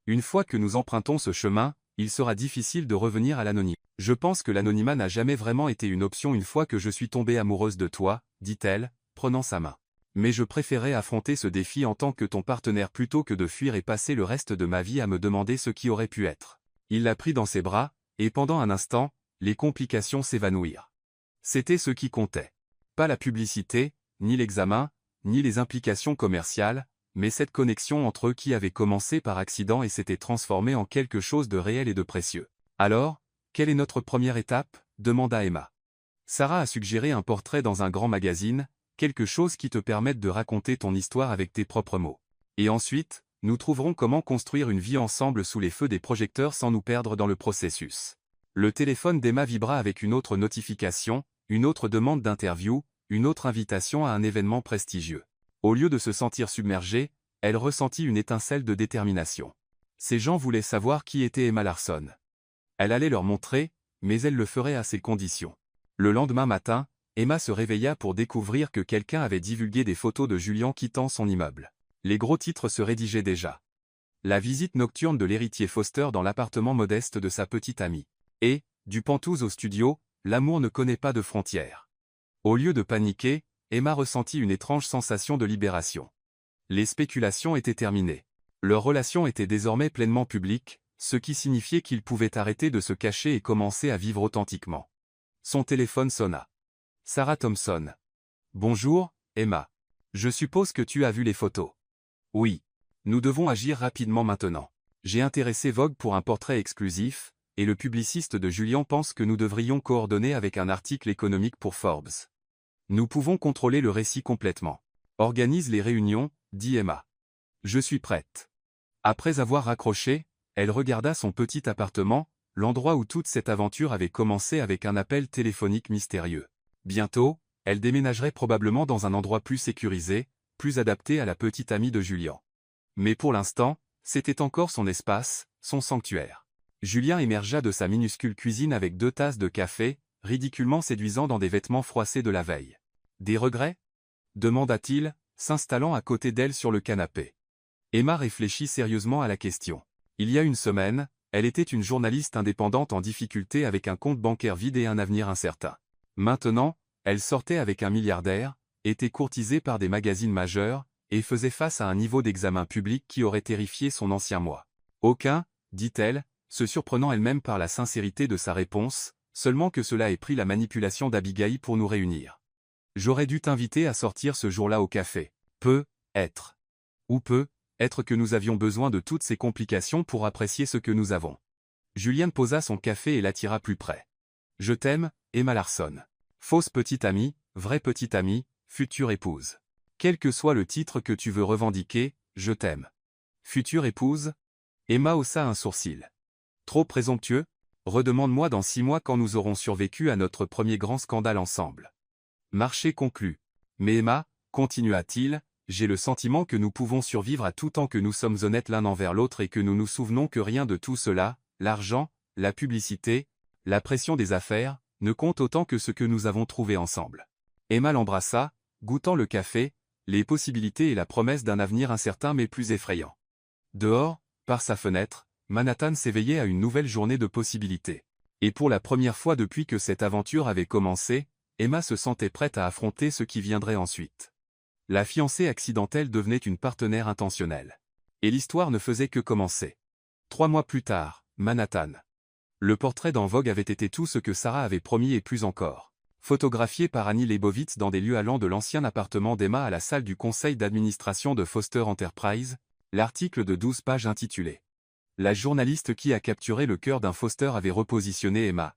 Une fois que nous empruntons ce chemin, il sera difficile de revenir à l'anonymat. Je pense que l'anonymat n'a jamais vraiment été une option une fois que je suis tombée amoureuse de toi, dit-elle, prenant sa main. Mais je préférais affronter ce défi en tant que ton partenaire plutôt que de fuir et passer le reste de ma vie à me demander ce qui aurait pu être. Il la prit dans ses bras, et pendant un instant, les complications s'évanouirent. C'était ce qui comptait. Pas la publicité, ni l'examen, ni les implications commerciales, mais cette connexion entre eux qui avait commencé par accident et s'était transformée en quelque chose de réel et de précieux. Alors, quelle est notre première étape? Demanda Emma. Sarah a suggéré un portrait dans un grand magazine, quelque chose qui te permette de raconter ton histoire avec tes propres mots. Et ensuite, nous trouverons comment construire une vie ensemble sous les feux des projecteurs sans nous perdre dans le processus. Le téléphone d'Emma vibra avec une autre notification, une autre demande d'interview, une autre invitation à un événement prestigieux. Au lieu de se sentir submergée, elle ressentit une étincelle de détermination. Ces gens voulaient savoir qui était Emma Larson. Elle allait leur montrer, mais elle le ferait à ses conditions. Le lendemain matin, Emma se réveilla pour découvrir que quelqu'un avait divulgué des photos de Julien quittant son immeuble. Les gros titres se rédigeaient déjà. La visite nocturne de l'héritier Foster dans l'appartement modeste de sa petite amie. Et, du Pentouse au studio, l'amour ne connaît pas de frontières. Au lieu de paniquer, Emma ressentit une étrange sensation de libération. Les spéculations étaient terminées. Leur relation était désormais pleinement publique, ce qui signifiait qu'ils pouvaient arrêter de se cacher et commencer à vivre authentiquement. Son téléphone sonna. Sarah Thompson. Bonjour, Emma. Je suppose que tu as vu les photos. Oui. Nous devons agir rapidement maintenant. J'ai intéressé Vogue pour un portrait exclusif, et le publiciste de Julian pense que nous devrions coordonner avec un article économique pour Forbes. Nous pouvons contrôler le récit complètement. Organise les réunions, dit Emma. Je suis prête. Après avoir raccroché, elle regarda son petit appartement, l'endroit où toute cette aventure avait commencé avec un appel téléphonique mystérieux. Bientôt, elle déménagerait probablement dans un endroit plus sécurisé, plus adapté à la petite amie de Julian. Mais pour l'instant, c'était encore son espace, son sanctuaire. Julien émergea de sa minuscule cuisine avec 2 tasses de café, ridiculement séduisant dans des vêtements froissés de la veille. « Des regrets » demanda-t-il, s'installant à côté d'elle sur le canapé. Emma réfléchit sérieusement à la question. Il y a une semaine, elle était une journaliste indépendante en difficulté avec un compte bancaire vide et un avenir incertain. Maintenant, elle sortait avec un milliardaire, était courtisée par des magazines majeurs, et faisait face à un niveau d'examen public qui aurait terrifié son ancien moi. Aucun, dit-elle, se surprenant elle-même par la sincérité de sa réponse, seulement que cela ait pris la manipulation d'Abigail pour nous réunir. J'aurais dû t'inviter à sortir ce jour-là au café. Peut-être. Ou peut-être que nous avions besoin de toutes ces complications pour apprécier ce que nous avons. Julien posa son café et l'attira plus près. Je t'aime, Emma Larson. Fausse petite amie, vraie petite amie, future épouse. Quel que soit le titre que tu veux revendiquer, je t'aime. Future épouse? Emma haussa un sourcil. Trop présomptueux? Redemande-moi dans 6 mois quand nous aurons survécu à notre premier grand scandale ensemble. Marché conclu. Mais Emma, continua-t-il, j'ai le sentiment que nous pouvons survivre à tout tant que nous sommes honnêtes l'un envers l'autre et que nous nous souvenons que rien de tout cela, l'argent, la publicité, la pression des affaires, ne compte autant que ce que nous avons trouvé ensemble. Emma l'embrassa, goûtant le café, les possibilités et la promesse d'un avenir incertain mais plus effrayant. Dehors, par sa fenêtre, Manhattan s'éveillait à une nouvelle journée de possibilités. Et pour la première fois depuis que cette aventure avait commencé, Emma se sentait prête à affronter ce qui viendrait ensuite. La fiancée accidentelle devenait une partenaire intentionnelle. Et l'histoire ne faisait que commencer. 3 mois plus tard, Manhattan. Le portrait dans Vogue avait été tout ce que Sarah avait promis et plus encore. Photographié par Annie Leibovitz dans des lieux allant de l'ancien appartement d'Emma à la salle du conseil d'administration de Foster Enterprise, l'article de 12 pages intitulé « La journaliste qui a capturé le cœur d'un Foster avait repositionné Emma.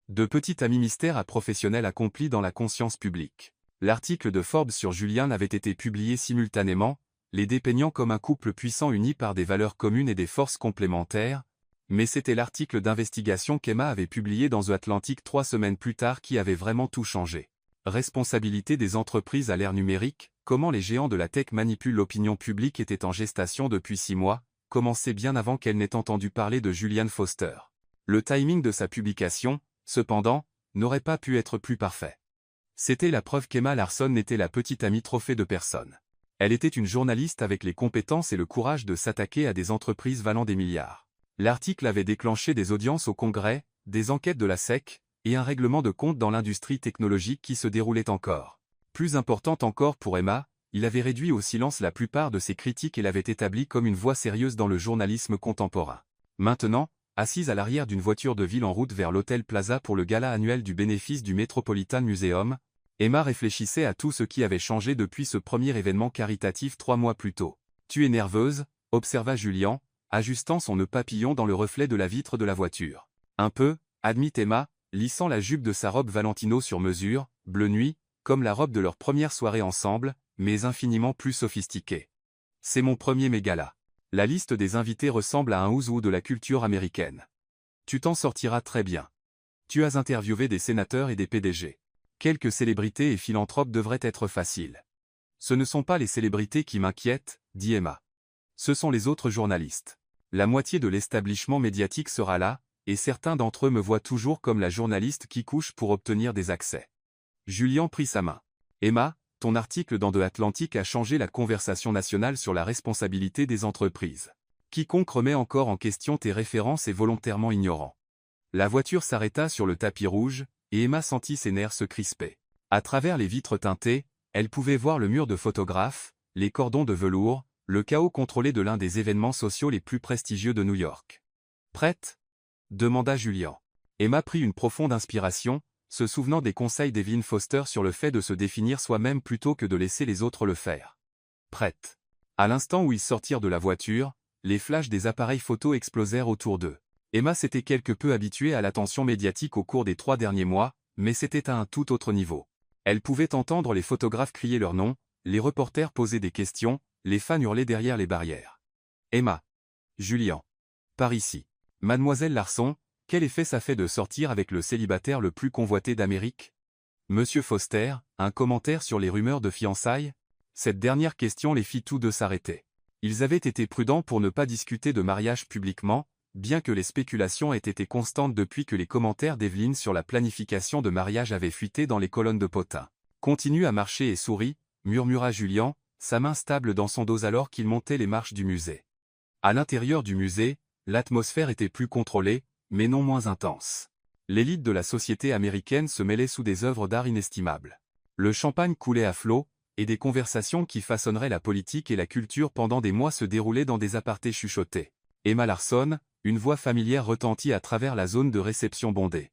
De petit ami mystère à professionnel accompli dans la conscience publique ». L'article de Forbes sur Julian avait été publié simultanément, les dépeignant comme un couple puissant uni par des valeurs communes et des forces complémentaires, mais c'était l'article d'investigation qu'Emma avait publié dans The Atlantic 3 semaines plus tard qui avait vraiment tout changé. Responsabilité des entreprises à l'ère numérique, comment les géants de la tech manipulent l'opinion publique était en gestation depuis 6 mois, commençait bien avant qu'elle n'ait entendu parler de Julian Foster. Le timing de sa publication, cependant, n'aurait pas pu être plus parfait. C'était la preuve qu'Emma Larson n'était la petite amie trophée de personne. Elle était une journaliste avec les compétences et le courage de s'attaquer à des entreprises valant des milliards. L'article avait déclenché des audiences au Congrès, des enquêtes de la SEC, et un règlement de compte dans l'industrie technologique qui se déroulait encore. Plus important encore pour Emma, il avait réduit au silence la plupart de ses critiques et l'avait établie comme une voix sérieuse dans le journalisme contemporain. Maintenant, assise à l'arrière d'une voiture de ville en route vers l'Hôtel Plaza pour le gala annuel du bénéfice du Metropolitan Museum, Emma réfléchissait à tout ce qui avait changé depuis ce premier événement caritatif 3 mois plus tôt. « Tu es nerveuse ?» observa Julian, ajustant son nœud papillon dans le reflet de la vitre de la voiture. « Un peu » admit Emma, lissant la jupe de sa robe Valentino sur mesure, bleu nuit, comme la robe de leur première soirée ensemble, mais infiniment plus sophistiquée. « C'est mon premier mégala. La liste des invités ressemble à un who's who de la culture américaine. Tu t'en sortiras très bien. Tu as interviewé des sénateurs et des PDG. Quelques célébrités et philanthropes devraient être faciles. Ce ne sont pas les célébrités qui m'inquiètent, dit Emma. Ce sont les autres journalistes. La moitié de l'establishment médiatique sera là, et certains d'entre eux me voient toujours comme la journaliste qui couche pour obtenir des accès. Julian prit sa main. Emma, ton article dans The Atlantic a changé la conversation nationale sur la responsabilité des entreprises. Quiconque remet encore en question tes références est volontairement ignorant. La voiture s'arrêta sur le tapis rouge, et Emma sentit ses nerfs se crisper. À travers les vitres teintées, elle pouvait voir le mur de photographes, les cordons de velours, le chaos contrôlé de l'un des événements sociaux les plus prestigieux de New York. « Prête ?» demanda Julian. Emma prit une profonde inspiration, se souvenant des conseils d'Evelyn Foster sur le fait de se définir soi-même plutôt que de laisser les autres le faire. Prête. À l'instant où ils sortirent de la voiture, les flashs des appareils photo explosèrent autour d'eux. Emma s'était quelque peu habituée à l'attention médiatique au cours des 3 derniers mois, mais c'était à un tout autre niveau. Elle pouvait entendre les photographes crier leur nom, les reporters poser des questions, les fans hurler derrière les barrières. Emma. Julian. Par ici. Mademoiselle Larson, quel effet ça fait de sortir avec le célibataire le plus convoité d'Amérique? Monsieur Foster, un commentaire sur les rumeurs de fiançailles? Cette dernière question les fit tous deux s'arrêter. Ils avaient été prudents pour ne pas discuter de mariage publiquement, bien que les spéculations aient été constantes depuis que les commentaires d'Evelyn sur la planification de mariage avaient fuité dans les colonnes de Potin. Continue à marcher et souris, murmura Julian, sa main stable dans son dos alors qu'il montait les marches du musée. À l'intérieur du musée, l'atmosphère était plus contrôlée, mais non moins intense. L'élite de la société américaine se mêlait sous des œuvres d'art inestimables. Le champagne coulait à flots, et des conversations qui façonneraient la politique et la culture pendant des mois se déroulaient dans des apartés chuchotés. Emma Larson, une voix familière retentit à travers la zone de réception bondée.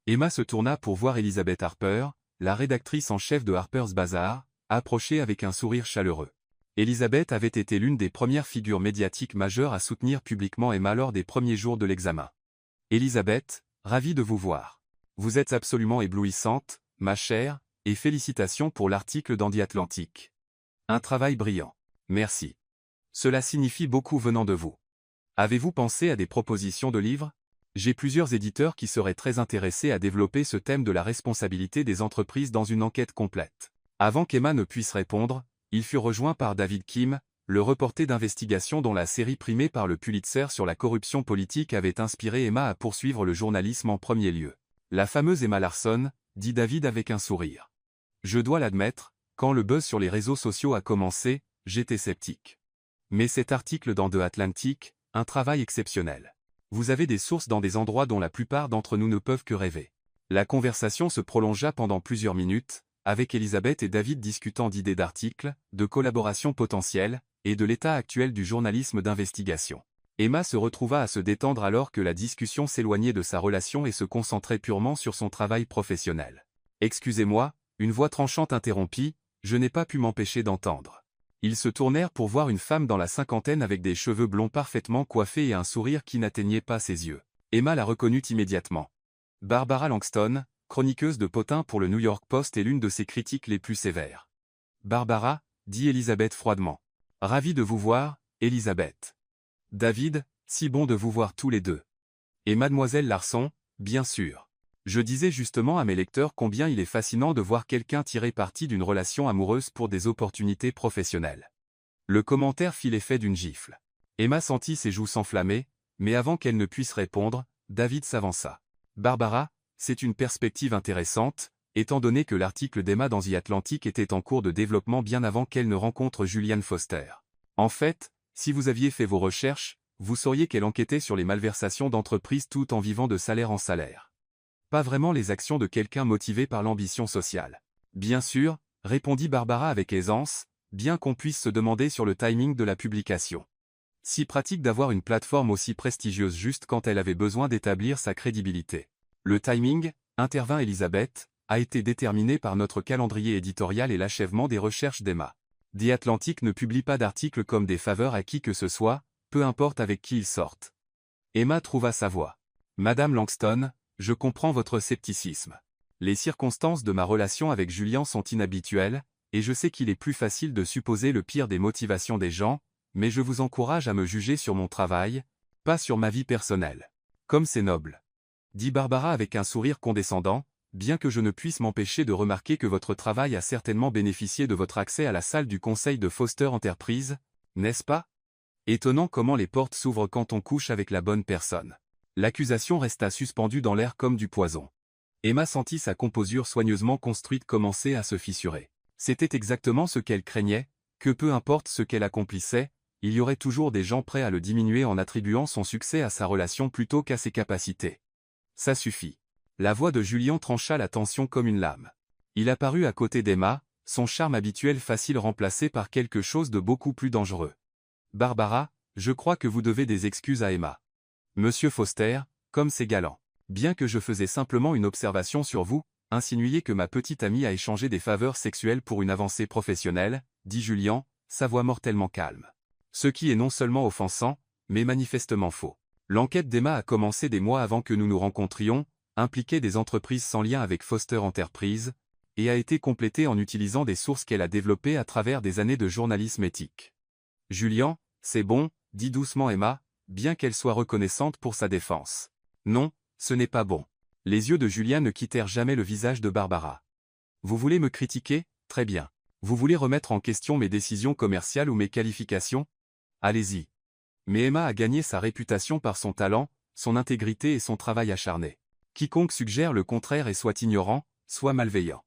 Emma se tourna pour voir Elizabeth Harper, la rédactrice en chef de Harper's Bazaar, approcher avec un sourire chaleureux. Elizabeth avait été l'une des premières figures médiatiques majeures à soutenir publiquement Emma lors des premiers jours de l'examen. Elizabeth, ravie de vous voir. Vous êtes absolument éblouissante, ma chère, et félicitations pour l'article dans The Atlantic. Un travail brillant. Merci. Cela signifie beaucoup venant de vous. Avez-vous pensé à des propositions de livres? J'ai plusieurs éditeurs qui seraient très intéressés à développer ce thème de la responsabilité des entreprises dans une enquête complète. Avant qu'Emma ne puisse répondre, il fut rejoint par David Kim, le reporter d'investigation dont la série primée par le Pulitzer sur la corruption politique avait inspiré Emma à poursuivre le journalisme en premier lieu. La fameuse Emma Larson, dit David avec un sourire. Je dois l'admettre, quand le buzz sur les réseaux sociaux a commencé, j'étais sceptique. Mais cet article dans The Atlantic, un travail exceptionnel. Vous avez des sources dans des endroits dont la plupart d'entre nous ne peuvent que rêver. La conversation se prolongea pendant plusieurs minutes, avec Elizabeth et David discutant d'idées d'articles, de collaborations potentielles, et de l'état actuel du journalisme d'investigation. Emma se retrouva à se détendre alors que la discussion s'éloignait de sa relation et se concentrait purement sur son travail professionnel. « Excusez-moi », une voix tranchante interrompit, « je n'ai pas pu m'empêcher d'entendre. » Ils se tournèrent pour voir une femme dans la cinquantaine avec des cheveux blonds parfaitement coiffés et un sourire qui n'atteignait pas ses yeux. Emma la reconnut immédiatement. Barbara Langston, chroniqueuse de Potin pour le New York Post est l'une de ses critiques les plus sévères. « Barbara », dit Elizabeth froidement. « Ravie de vous voir, Elizabeth. »« David, si bon de vous voir tous les deux. »« Et mademoiselle Larson, bien sûr. Je disais justement à mes lecteurs combien il est fascinant de voir quelqu'un tirer parti d'une relation amoureuse pour des opportunités professionnelles. » Le commentaire fit l'effet d'une gifle. Emma sentit ses joues s'enflammer, mais avant qu'elle ne puisse répondre, David s'avança. « Barbara, c'est une perspective intéressante, étant donné que l'article d'Emma dans The Atlantic était en cours de développement bien avant qu'elle ne rencontre Julian Foster. En fait, si vous aviez fait vos recherches, vous sauriez qu'elle enquêtait sur les malversations d'entreprises tout en vivant de salaire en salaire. Pas vraiment les actions de quelqu'un motivé par l'ambition sociale. Bien sûr, répondit Barbara avec aisance, bien qu'on puisse se demander sur le timing de la publication. Si pratique d'avoir une plateforme aussi prestigieuse juste quand elle avait besoin d'établir sa crédibilité. Le timing, intervint Elizabeth, a été déterminé par notre calendrier éditorial et l'achèvement des recherches d'Emma. The Atlantic ne publie pas d'articles comme des faveurs à qui que ce soit, peu importe avec qui ils sortent. Emma trouva sa voix. Madame Langston, je comprends votre scepticisme. Les circonstances de ma relation avec Julian sont inhabituelles, et je sais qu'il est plus facile de supposer le pire des motivations des gens, mais je vous encourage à me juger sur mon travail, pas sur ma vie personnelle. Comme c'est noble. Dit Barbara avec un sourire condescendant, bien que je ne puisse m'empêcher de remarquer que votre travail a certainement bénéficié de votre accès à la salle du conseil de Foster Enterprises, n'est-ce pas? Étonnant comment les portes s'ouvrent quand on couche avec la bonne personne. L'accusation resta suspendue dans l'air comme du poison. Emma sentit sa composure soigneusement construite commencer à se fissurer. C'était exactement ce qu'elle craignait, que peu importe ce qu'elle accomplissait, il y aurait toujours des gens prêts à le diminuer en attribuant son succès à sa relation plutôt qu'à ses capacités. Ça suffit. La voix de Julian trancha la tension comme une lame. Il apparut à côté d'Emma, son charme habituel facile remplacé par quelque chose de beaucoup plus dangereux. Barbara, je crois que vous devez des excuses à Emma. Monsieur Foster, comme c'est galant. Bien que je faisais simplement une observation sur vous, insinuer que ma petite amie a échangé des faveurs sexuelles pour une avancée professionnelle, dit Julien, sa voix mortellement calme. Ce qui est non seulement offensant, mais manifestement faux. L'enquête d'Emma a commencé des mois avant que nous nous rencontrions, impliquait des entreprises sans lien avec Foster Enterprises, et a été complétée en utilisant des sources qu'elle a développées à travers des années de journalisme éthique. Julien, c'est bon, dit doucement Emma, bien qu'elle soit reconnaissante pour sa défense. Non, ce n'est pas bon. Les yeux de Julien ne quittèrent jamais le visage de Barbara. Vous voulez me critiquer? Très bien. Vous voulez remettre en question mes décisions commerciales ou mes qualifications? Allez-y. Mais Emma a gagné sa réputation par son talent, son intégrité et son travail acharné. Quiconque suggère le contraire est soit ignorant, soit malveillant.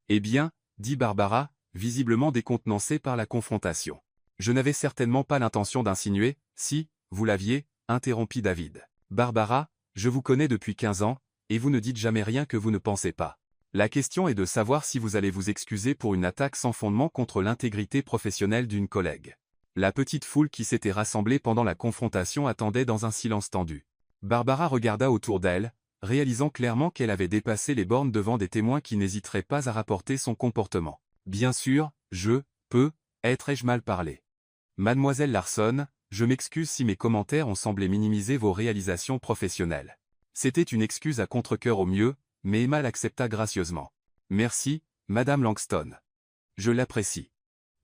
Eh bien, dit Barbara, visiblement décontenancée par la confrontation. Je n'avais certainement pas l'intention d'insinuer, si, vous l'aviez, interrompit David. Barbara, je vous connais depuis 15 ans, et vous ne dites jamais rien que vous ne pensez pas. La question est de savoir si vous allez vous excuser pour une attaque sans fondement contre l'intégrité professionnelle d'une collègue. La petite foule qui s'était rassemblée pendant la confrontation attendait dans un silence tendu. Barbara regarda autour d'elle, réalisant clairement qu'elle avait dépassé les bornes devant des témoins qui n'hésiteraient pas à rapporter son comportement. Bien sûr, ai-je mal parlé. Mademoiselle Larson, je m'excuse si mes commentaires ont semblé minimiser vos réalisations professionnelles. C'était une excuse à contre-cœur au mieux, mais Emma l'accepta gracieusement. Merci, Madame Langston. Je l'apprécie.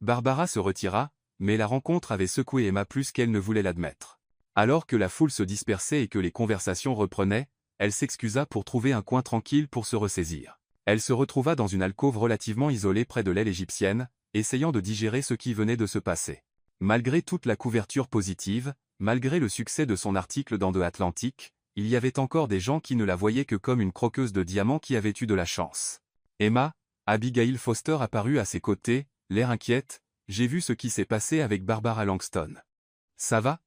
Barbara se retira, mais la rencontre avait secoué Emma plus qu'elle ne voulait l'admettre. Alors que la foule se dispersait et que les conversations reprenaient, elle s'excusa pour trouver un coin tranquille pour se ressaisir. Elle se retrouva dans une alcôve relativement isolée près de l'aile égyptienne, essayant de digérer ce qui venait de se passer. Malgré toute la couverture positive, malgré le succès de son article dans The Atlantic, il y avait encore des gens qui ne la voyaient que comme une croqueuse de diamants qui avait eu de la chance. Emma, Abigail Foster apparut à ses côtés, l'air inquiète. J'ai vu ce qui s'est passé avec Barbara Langston. Ça va?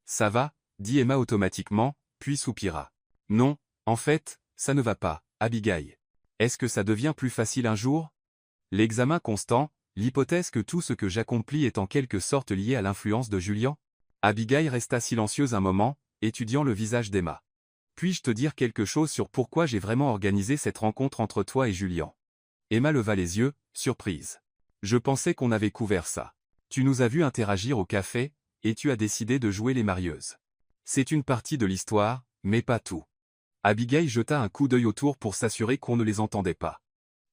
Ça va, dit Emma automatiquement, puis soupira. Non, en fait, ça ne va pas, Abigail. Est-ce que ça devient plus facile un jour? L'examen constant, l'hypothèse que tout ce que j'accomplis est en quelque sorte lié à l'influence de Julien? Abigail resta silencieuse un moment, étudiant le visage d'Emma. Puis-je te dire quelque chose sur pourquoi j'ai vraiment organisé cette rencontre entre toi et Julien? Emma leva les yeux, surprise. Je pensais qu'on avait couvert ça. Tu nous as vus interagir au café, et tu as décidé de jouer les marieuses. C'est une partie de l'histoire, mais pas tout. Abigail jeta un coup d'œil autour pour s'assurer qu'on ne les entendait pas.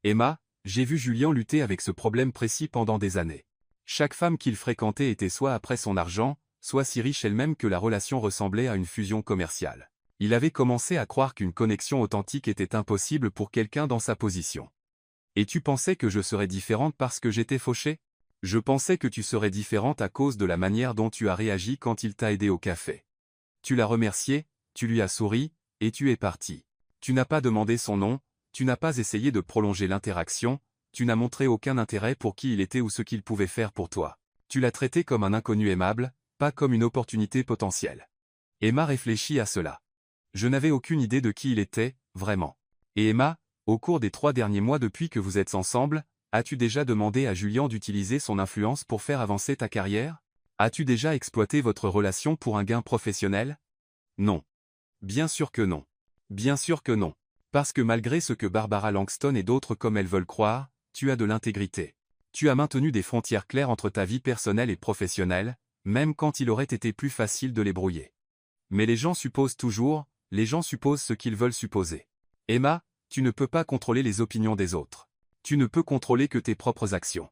Emma, j'ai vu Julien lutter avec ce problème précis pendant des années. Chaque femme qu'il fréquentait était soit après son argent, soit si riche elle-même que la relation ressemblait à une fusion commerciale. Il avait commencé à croire qu'une connexion authentique était impossible pour quelqu'un dans sa position. Et tu pensais que je serais différente parce que j'étais fauchée? Je pensais que tu serais différente à cause de la manière dont tu as réagi quand il t'a aidé au café. Tu l'as remercié, tu lui as souri, et tu es parti. Tu n'as pas demandé son nom, tu n'as pas essayé de prolonger l'interaction, tu n'as montré aucun intérêt pour qui il était ou ce qu'il pouvait faire pour toi. Tu l'as traité comme un inconnu aimable, pas comme une opportunité potentielle. Emma réfléchit à cela. Je n'avais aucune idée de qui il était, vraiment. Et Emma, au cours des 3 derniers mois depuis que vous êtes ensemble, as-tu déjà demandé à Julien d'utiliser son influence pour faire avancer ta carrière? As-tu déjà exploité votre relation pour un gain professionnel? Non. Bien sûr que non. Bien sûr que non. Parce que malgré ce que Barbara Langston et d'autres comme elles veulent croire, tu as de l'intégrité. Tu as maintenu des frontières claires entre ta vie personnelle et professionnelle, même quand il aurait été plus facile de les brouiller. Mais les gens supposent toujours, les gens supposent ce qu'ils veulent supposer. Emma, tu ne peux pas contrôler les opinions des autres. Tu ne peux contrôler que tes propres actions.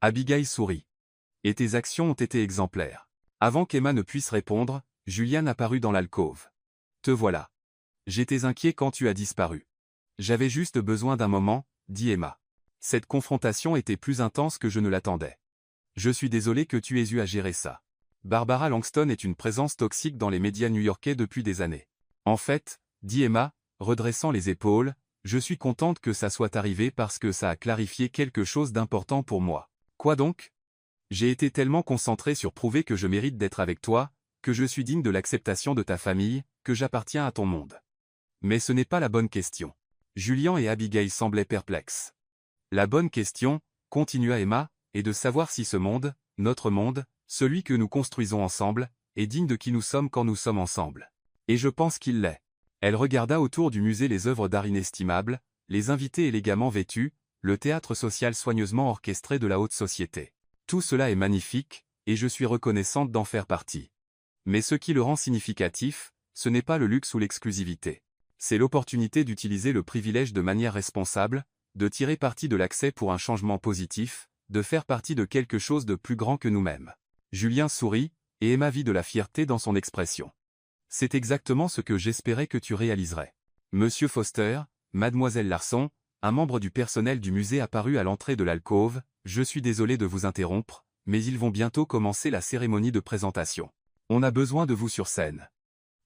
Abigail sourit. Et tes actions ont été exemplaires. Avant qu'Emma ne puisse répondre, Julian apparut dans l'alcôve. Te voilà. J'étais inquiet quand tu as disparu. J'avais juste besoin d'un moment, dit Emma. Cette confrontation était plus intense que je ne l'attendais. Je suis désolé que tu aies eu à gérer ça. Barbara Langston est une présence toxique dans les médias new-yorkais depuis des années. En fait, dit Emma, redressant les épaules, je suis contente que ça soit arrivé parce que ça a clarifié quelque chose d'important pour moi. Quoi donc? J'ai été tellement concentré sur prouver que je mérite d'être avec toi, que je suis digne de l'acceptation de ta famille, que j'appartiens à ton monde. Mais ce n'est pas la bonne question. Julien et Abigail semblaient perplexes. La bonne question, continua Emma, est de savoir si ce monde, notre monde, celui que nous construisons ensemble, est digne de qui nous sommes quand nous sommes ensemble. Et je pense qu'il l'est. Elle regarda autour du musée les œuvres d'art inestimables, les invités élégamment vêtus, le théâtre social soigneusement orchestré de la haute société. Tout cela est magnifique, et je suis reconnaissante d'en faire partie. Mais ce qui le rend significatif, ce n'est pas le luxe ou l'exclusivité. C'est l'opportunité d'utiliser le privilège de manière responsable, de tirer parti de l'accès pour un changement positif, de faire partie de quelque chose de plus grand que nous-mêmes. Julien sourit, et Emma vit de la fierté dans son expression. C'est exactement ce que j'espérais que tu réaliserais. Monsieur Foster, Mademoiselle Larson, un membre du personnel du musée apparut à l'entrée de l'alcôve, je suis désolé de vous interrompre, mais ils vont bientôt commencer la cérémonie de présentation. On a besoin de vous sur scène.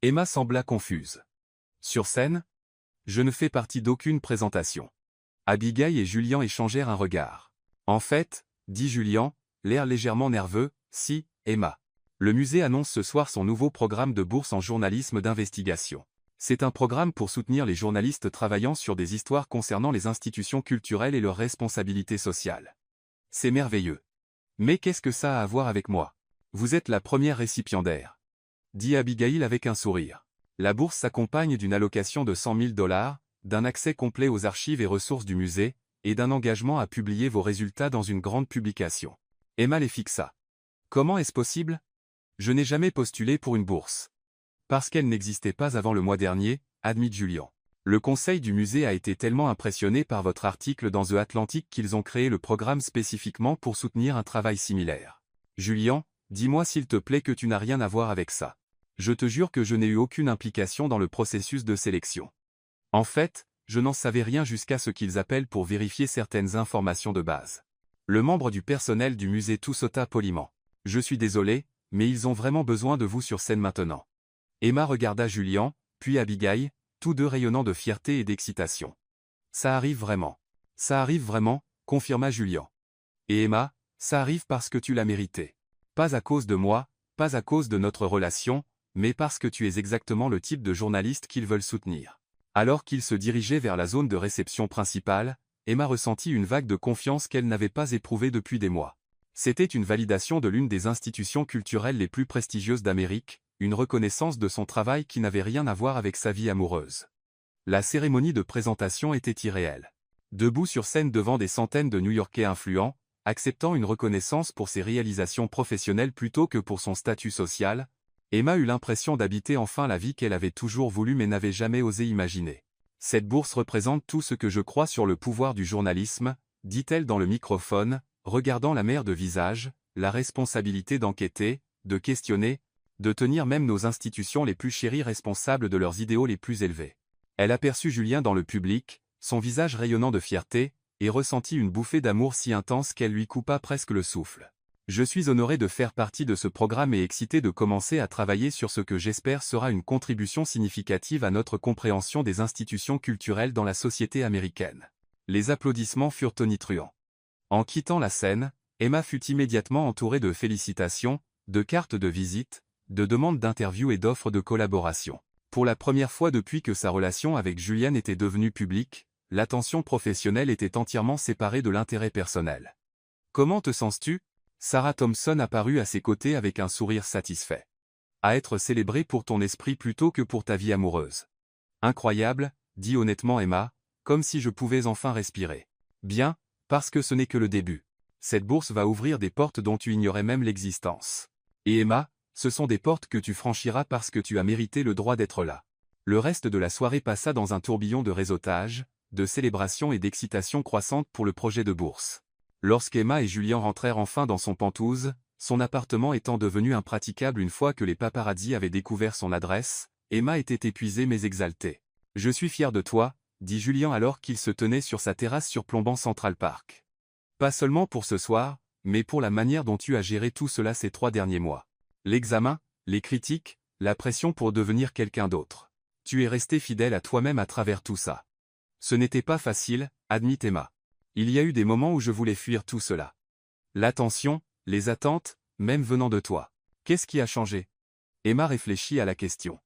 Emma sembla confuse. Sur scène? Je ne fais partie d'aucune présentation. Abigail et Julien échangèrent un regard. En fait, dit Julien, l'air légèrement nerveux, si, Emma. Le musée annonce ce soir son nouveau programme de bourse en journalisme d'investigation. C'est un programme pour soutenir les journalistes travaillant sur des histoires concernant les institutions culturelles et leurs responsabilités sociales. C'est merveilleux. Mais qu'est-ce que ça a à voir avec moi? Vous êtes la première récipiendaire, dit Abigail avec un sourire. La bourse s'accompagne d'une allocation de $100 000, d'un accès complet aux archives et ressources du musée, et d'un engagement à publier vos résultats dans une grande publication. Emma les fixa. Comment est-ce possible? Je n'ai jamais postulé pour une bourse. Parce qu'elle n'existait pas avant le mois dernier, admit Julien. Le conseil du musée a été tellement impressionné par votre article dans The Atlantic qu'ils ont créé le programme spécifiquement pour soutenir un travail similaire. Julien, dis-moi s'il te plaît que tu n'as rien à voir avec ça. Je te jure que je n'ai eu aucune implication dans le processus de sélection. En fait, je n'en savais rien jusqu'à ce qu'ils appellent pour vérifier certaines informations de base. Le membre du personnel du musée toussota poliment. Je suis désolé, mais ils ont vraiment besoin de vous sur scène maintenant. Emma regarda Julien, puis Abigail, tous deux rayonnant de fierté et d'excitation. Ça arrive vraiment. Ça arrive vraiment, confirma Julien. Et Emma, ça arrive parce que tu l'as mérité. Pas à cause de moi, pas à cause de notre relation, mais parce que tu es exactement le type de journaliste qu'ils veulent soutenir. Alors qu'ils se dirigeaient vers la zone de réception principale, Emma ressentit une vague de confiance qu'elle n'avait pas éprouvée depuis des mois. C'était une validation de l'une des institutions culturelles les plus prestigieuses d'Amérique, une reconnaissance de son travail qui n'avait rien à voir avec sa vie amoureuse. La cérémonie de présentation était irréelle. Debout sur scène devant des centaines de New-Yorkais influents, acceptant une reconnaissance pour ses réalisations professionnelles plutôt que pour son statut social, Emma eut l'impression d'habiter enfin la vie qu'elle avait toujours voulu mais n'avait jamais osé imaginer. Cette bourse représente tout ce que je crois sur le pouvoir du journalisme, dit-elle dans le microphone, regardant la mère de visage, la responsabilité d'enquêter, de questionner, de tenir même nos institutions les plus chéries responsables de leurs idéaux les plus élevés. Elle aperçut Julien dans le public, son visage rayonnant de fierté, et ressentit une bouffée d'amour si intense qu'elle lui coupa presque le souffle. Je suis honoré de faire partie de ce programme et excité de commencer à travailler sur ce que j'espère sera une contribution significative à notre compréhension des institutions culturelles dans la société américaine. Les applaudissements furent tonitruants. En quittant la scène, Emma fut immédiatement entourée de félicitations, de cartes de visite, de demandes d'interview et d'offres de collaboration. Pour la première fois depuis que sa relation avec Julien était devenue publique, l'attention professionnelle était entièrement séparée de l'intérêt personnel. « Comment te sens-tu » Sarah Thompson apparut à ses côtés avec un sourire satisfait. « À être célébré pour ton esprit plutôt que pour ta vie amoureuse. »« Incroyable, » dit honnêtement Emma, comme si je pouvais enfin respirer. « Bien, parce que ce n'est que le début. Cette bourse va ouvrir des portes dont tu ignorais même l'existence. Et Emma, ce sont des portes que tu franchiras parce que tu as mérité le droit d'être là. » Le reste de la soirée passa dans un tourbillon de réseautage, de célébration et d'excitation croissante pour le projet de bourse. Lorsqu'Emma et Julien rentrèrent enfin dans son Penthouse, son appartement étant devenu impraticable une fois que les paparazzi avaient découvert son adresse, Emma était épuisée mais exaltée. « Je suis fier de toi, » dit Julien alors qu'il se tenait sur sa terrasse surplombant Central Park. « Pas seulement pour ce soir, mais pour la manière dont tu as géré tout cela ces 3 derniers mois. L'examen, les critiques, la pression pour devenir quelqu'un d'autre. Tu es resté fidèle à toi-même à travers tout ça. Ce n'était pas facile, admit Emma. Il y a eu des moments où je voulais fuir tout cela. L'attention, les attentes, même venant de toi. Qu'est-ce qui a changé? Emma réfléchit à la question.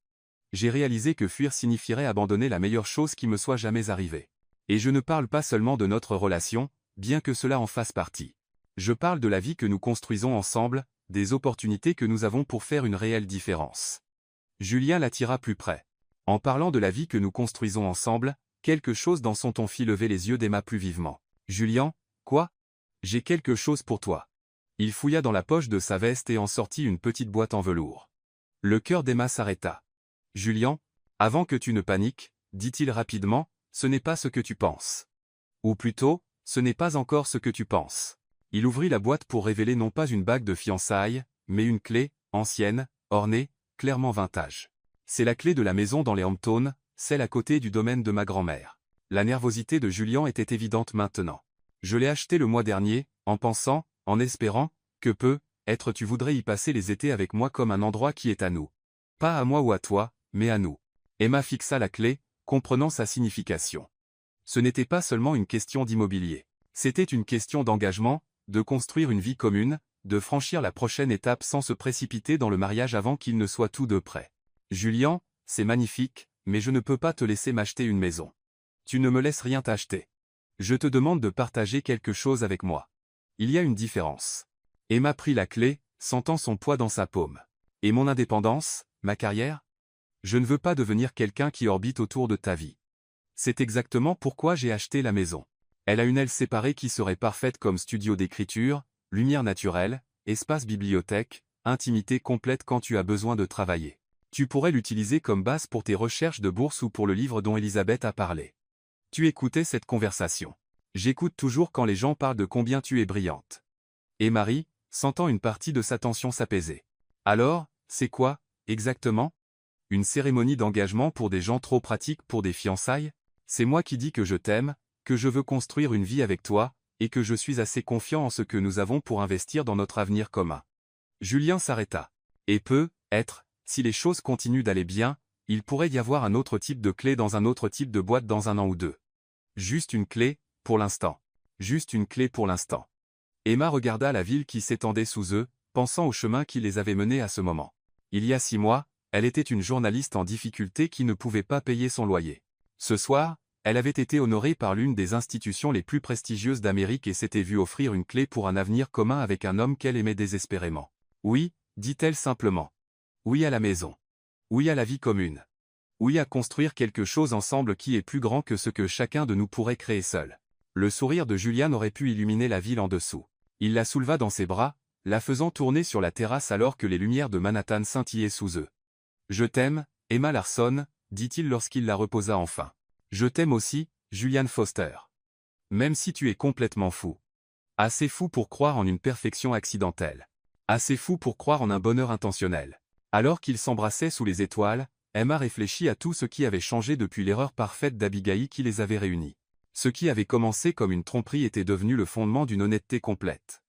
J'ai réalisé que fuir signifierait abandonner la meilleure chose qui me soit jamais arrivée. Et je ne parle pas seulement de notre relation, bien que cela en fasse partie. Je parle de la vie que nous construisons ensemble, des opportunités que nous avons pour faire une réelle différence. Julien l'attira plus près. En parlant de la vie que nous construisons ensemble, Quelque chose dans son ton fit lever les yeux d'Emma plus vivement. « Julien, quoi ? J'ai quelque chose pour toi. » Il fouilla dans la poche de sa veste et en sortit une petite boîte en velours. Le cœur d'Emma s'arrêta. « Julien, avant que tu ne paniques, dit-il rapidement, ce n'est pas ce que tu penses. Ou plutôt, ce n'est pas encore ce que tu penses. » Il ouvrit la boîte pour révéler non pas une bague de fiançailles, mais une clé, ancienne, ornée, clairement vintage. C'est la clé de la maison dans les Hamptons, celle à côté du domaine de ma grand-mère. La nervosité de Julien était évidente maintenant. « Je l'ai achetée le mois dernier, en pensant, en espérant, que peut-être tu voudrais y passer les étés avec moi comme un endroit qui est à nous. Pas à moi ou à toi, mais à nous. » Emma fixa la clé, comprenant sa signification. Ce n'était pas seulement une question d'immobilier. C'était une question d'engagement, de construire une vie commune, de franchir la prochaine étape sans se précipiter dans le mariage avant qu'ils ne soient tous deux prêts. « Julien, c'est magnifique, mais je ne peux pas te laisser m'acheter une maison. Tu ne me laisses rien t'acheter. Je te demande de partager quelque chose avec moi. Il y a une différence. » Emma prit la clé, sentant son poids dans sa paume. « Et mon indépendance, ma carrière ? Je ne veux pas devenir quelqu'un qui orbite autour de ta vie. C'est exactement pourquoi j'ai acheté la maison. Elle a une aile séparée qui serait parfaite comme studio d'écriture, lumière naturelle, espace bibliothèque, intimité complète quand tu as besoin de travailler. Tu pourrais l'utiliser comme base pour tes recherches de bourse ou pour le livre dont Elisabeth a parlé. » Tu écoutais cette conversation. J'écoute toujours quand les gens parlent de combien tu es brillante. Et Marie, sentant une partie de sa tension s'apaiser. « Alors, c'est quoi, exactement ? Une cérémonie d'engagement pour des gens trop pratiques pour des fiançailles ? C'est moi qui dis que je t'aime, que je veux construire une vie avec toi, et que je suis assez confiant en ce que nous avons pour investir dans notre avenir commun. » Julien s'arrêta. Et peut-être, si les choses continuent d'aller bien, il pourrait y avoir un autre type de clé dans un autre type de boîte dans un an ou deux. Juste une clé, pour l'instant. Juste une clé pour l'instant. Emma regarda la ville qui s'étendait sous eux, pensant au chemin qui les avait menés à ce moment. Il y a 6 mois, elle était une journaliste en difficulté qui ne pouvait pas payer son loyer. Ce soir, elle avait été honorée par l'une des institutions les plus prestigieuses d'Amérique et s'était vue offrir une clé pour un avenir commun avec un homme qu'elle aimait désespérément. « Oui, dit-elle simplement. Oui à la maison. Oui à la vie commune. Oui à construire quelque chose ensemble qui est plus grand que ce que chacun de nous pourrait créer seul. » Le sourire de Julian aurait pu illuminer la ville en dessous. Il la souleva dans ses bras, la faisant tourner sur la terrasse alors que les lumières de Manhattan scintillaient sous eux. « Je t'aime, Emma Larson, dit-il lorsqu'il la reposa enfin. Je t'aime aussi, Julian Foster. Même si tu es complètement fou. Assez fou pour croire en une perfection accidentelle. Assez fou pour croire en un bonheur intentionnel. » Alors qu'ils s'embrassaient sous les étoiles, Emma réfléchit à tout ce qui avait changé depuis l'erreur parfaite d'Abigail qui les avait réunis. Ce qui avait commencé comme une tromperie était devenu le fondement d'une honnêteté complète.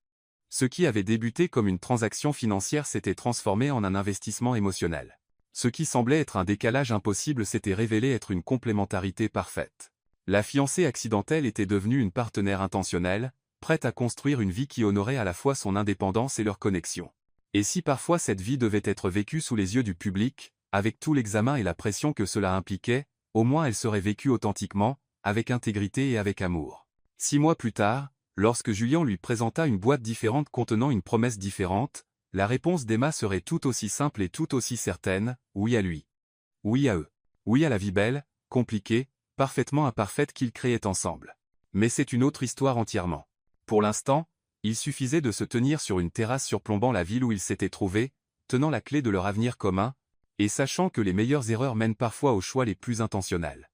Ce qui avait débuté comme une transaction financière s'était transformé en un investissement émotionnel. Ce qui semblait être un décalage impossible s'était révélé être une complémentarité parfaite. La fiancée accidentelle était devenue une partenaire intentionnelle, prête à construire une vie qui honorait à la fois son indépendance et leur connexion. Et si parfois cette vie devait être vécue sous les yeux du public, avec tout l'examen et la pression que cela impliquait, au moins elle serait vécue authentiquement, avec intégrité et avec amour. 6 mois plus tard, lorsque Julien lui présenta une boîte différente contenant une promesse différente, la réponse d'Emma serait tout aussi simple et tout aussi certaine, oui à lui. Oui à eux. Oui à la vie belle, compliquée, parfaitement imparfaite qu'ils créaient ensemble. Mais c'est une autre histoire entièrement. Pour l'instant, il suffisait de se tenir sur une terrasse surplombant la ville où ils s'étaient trouvés, tenant la clé de leur avenir commun, et sachant que les meilleures erreurs mènent parfois aux choix les plus intentionnels.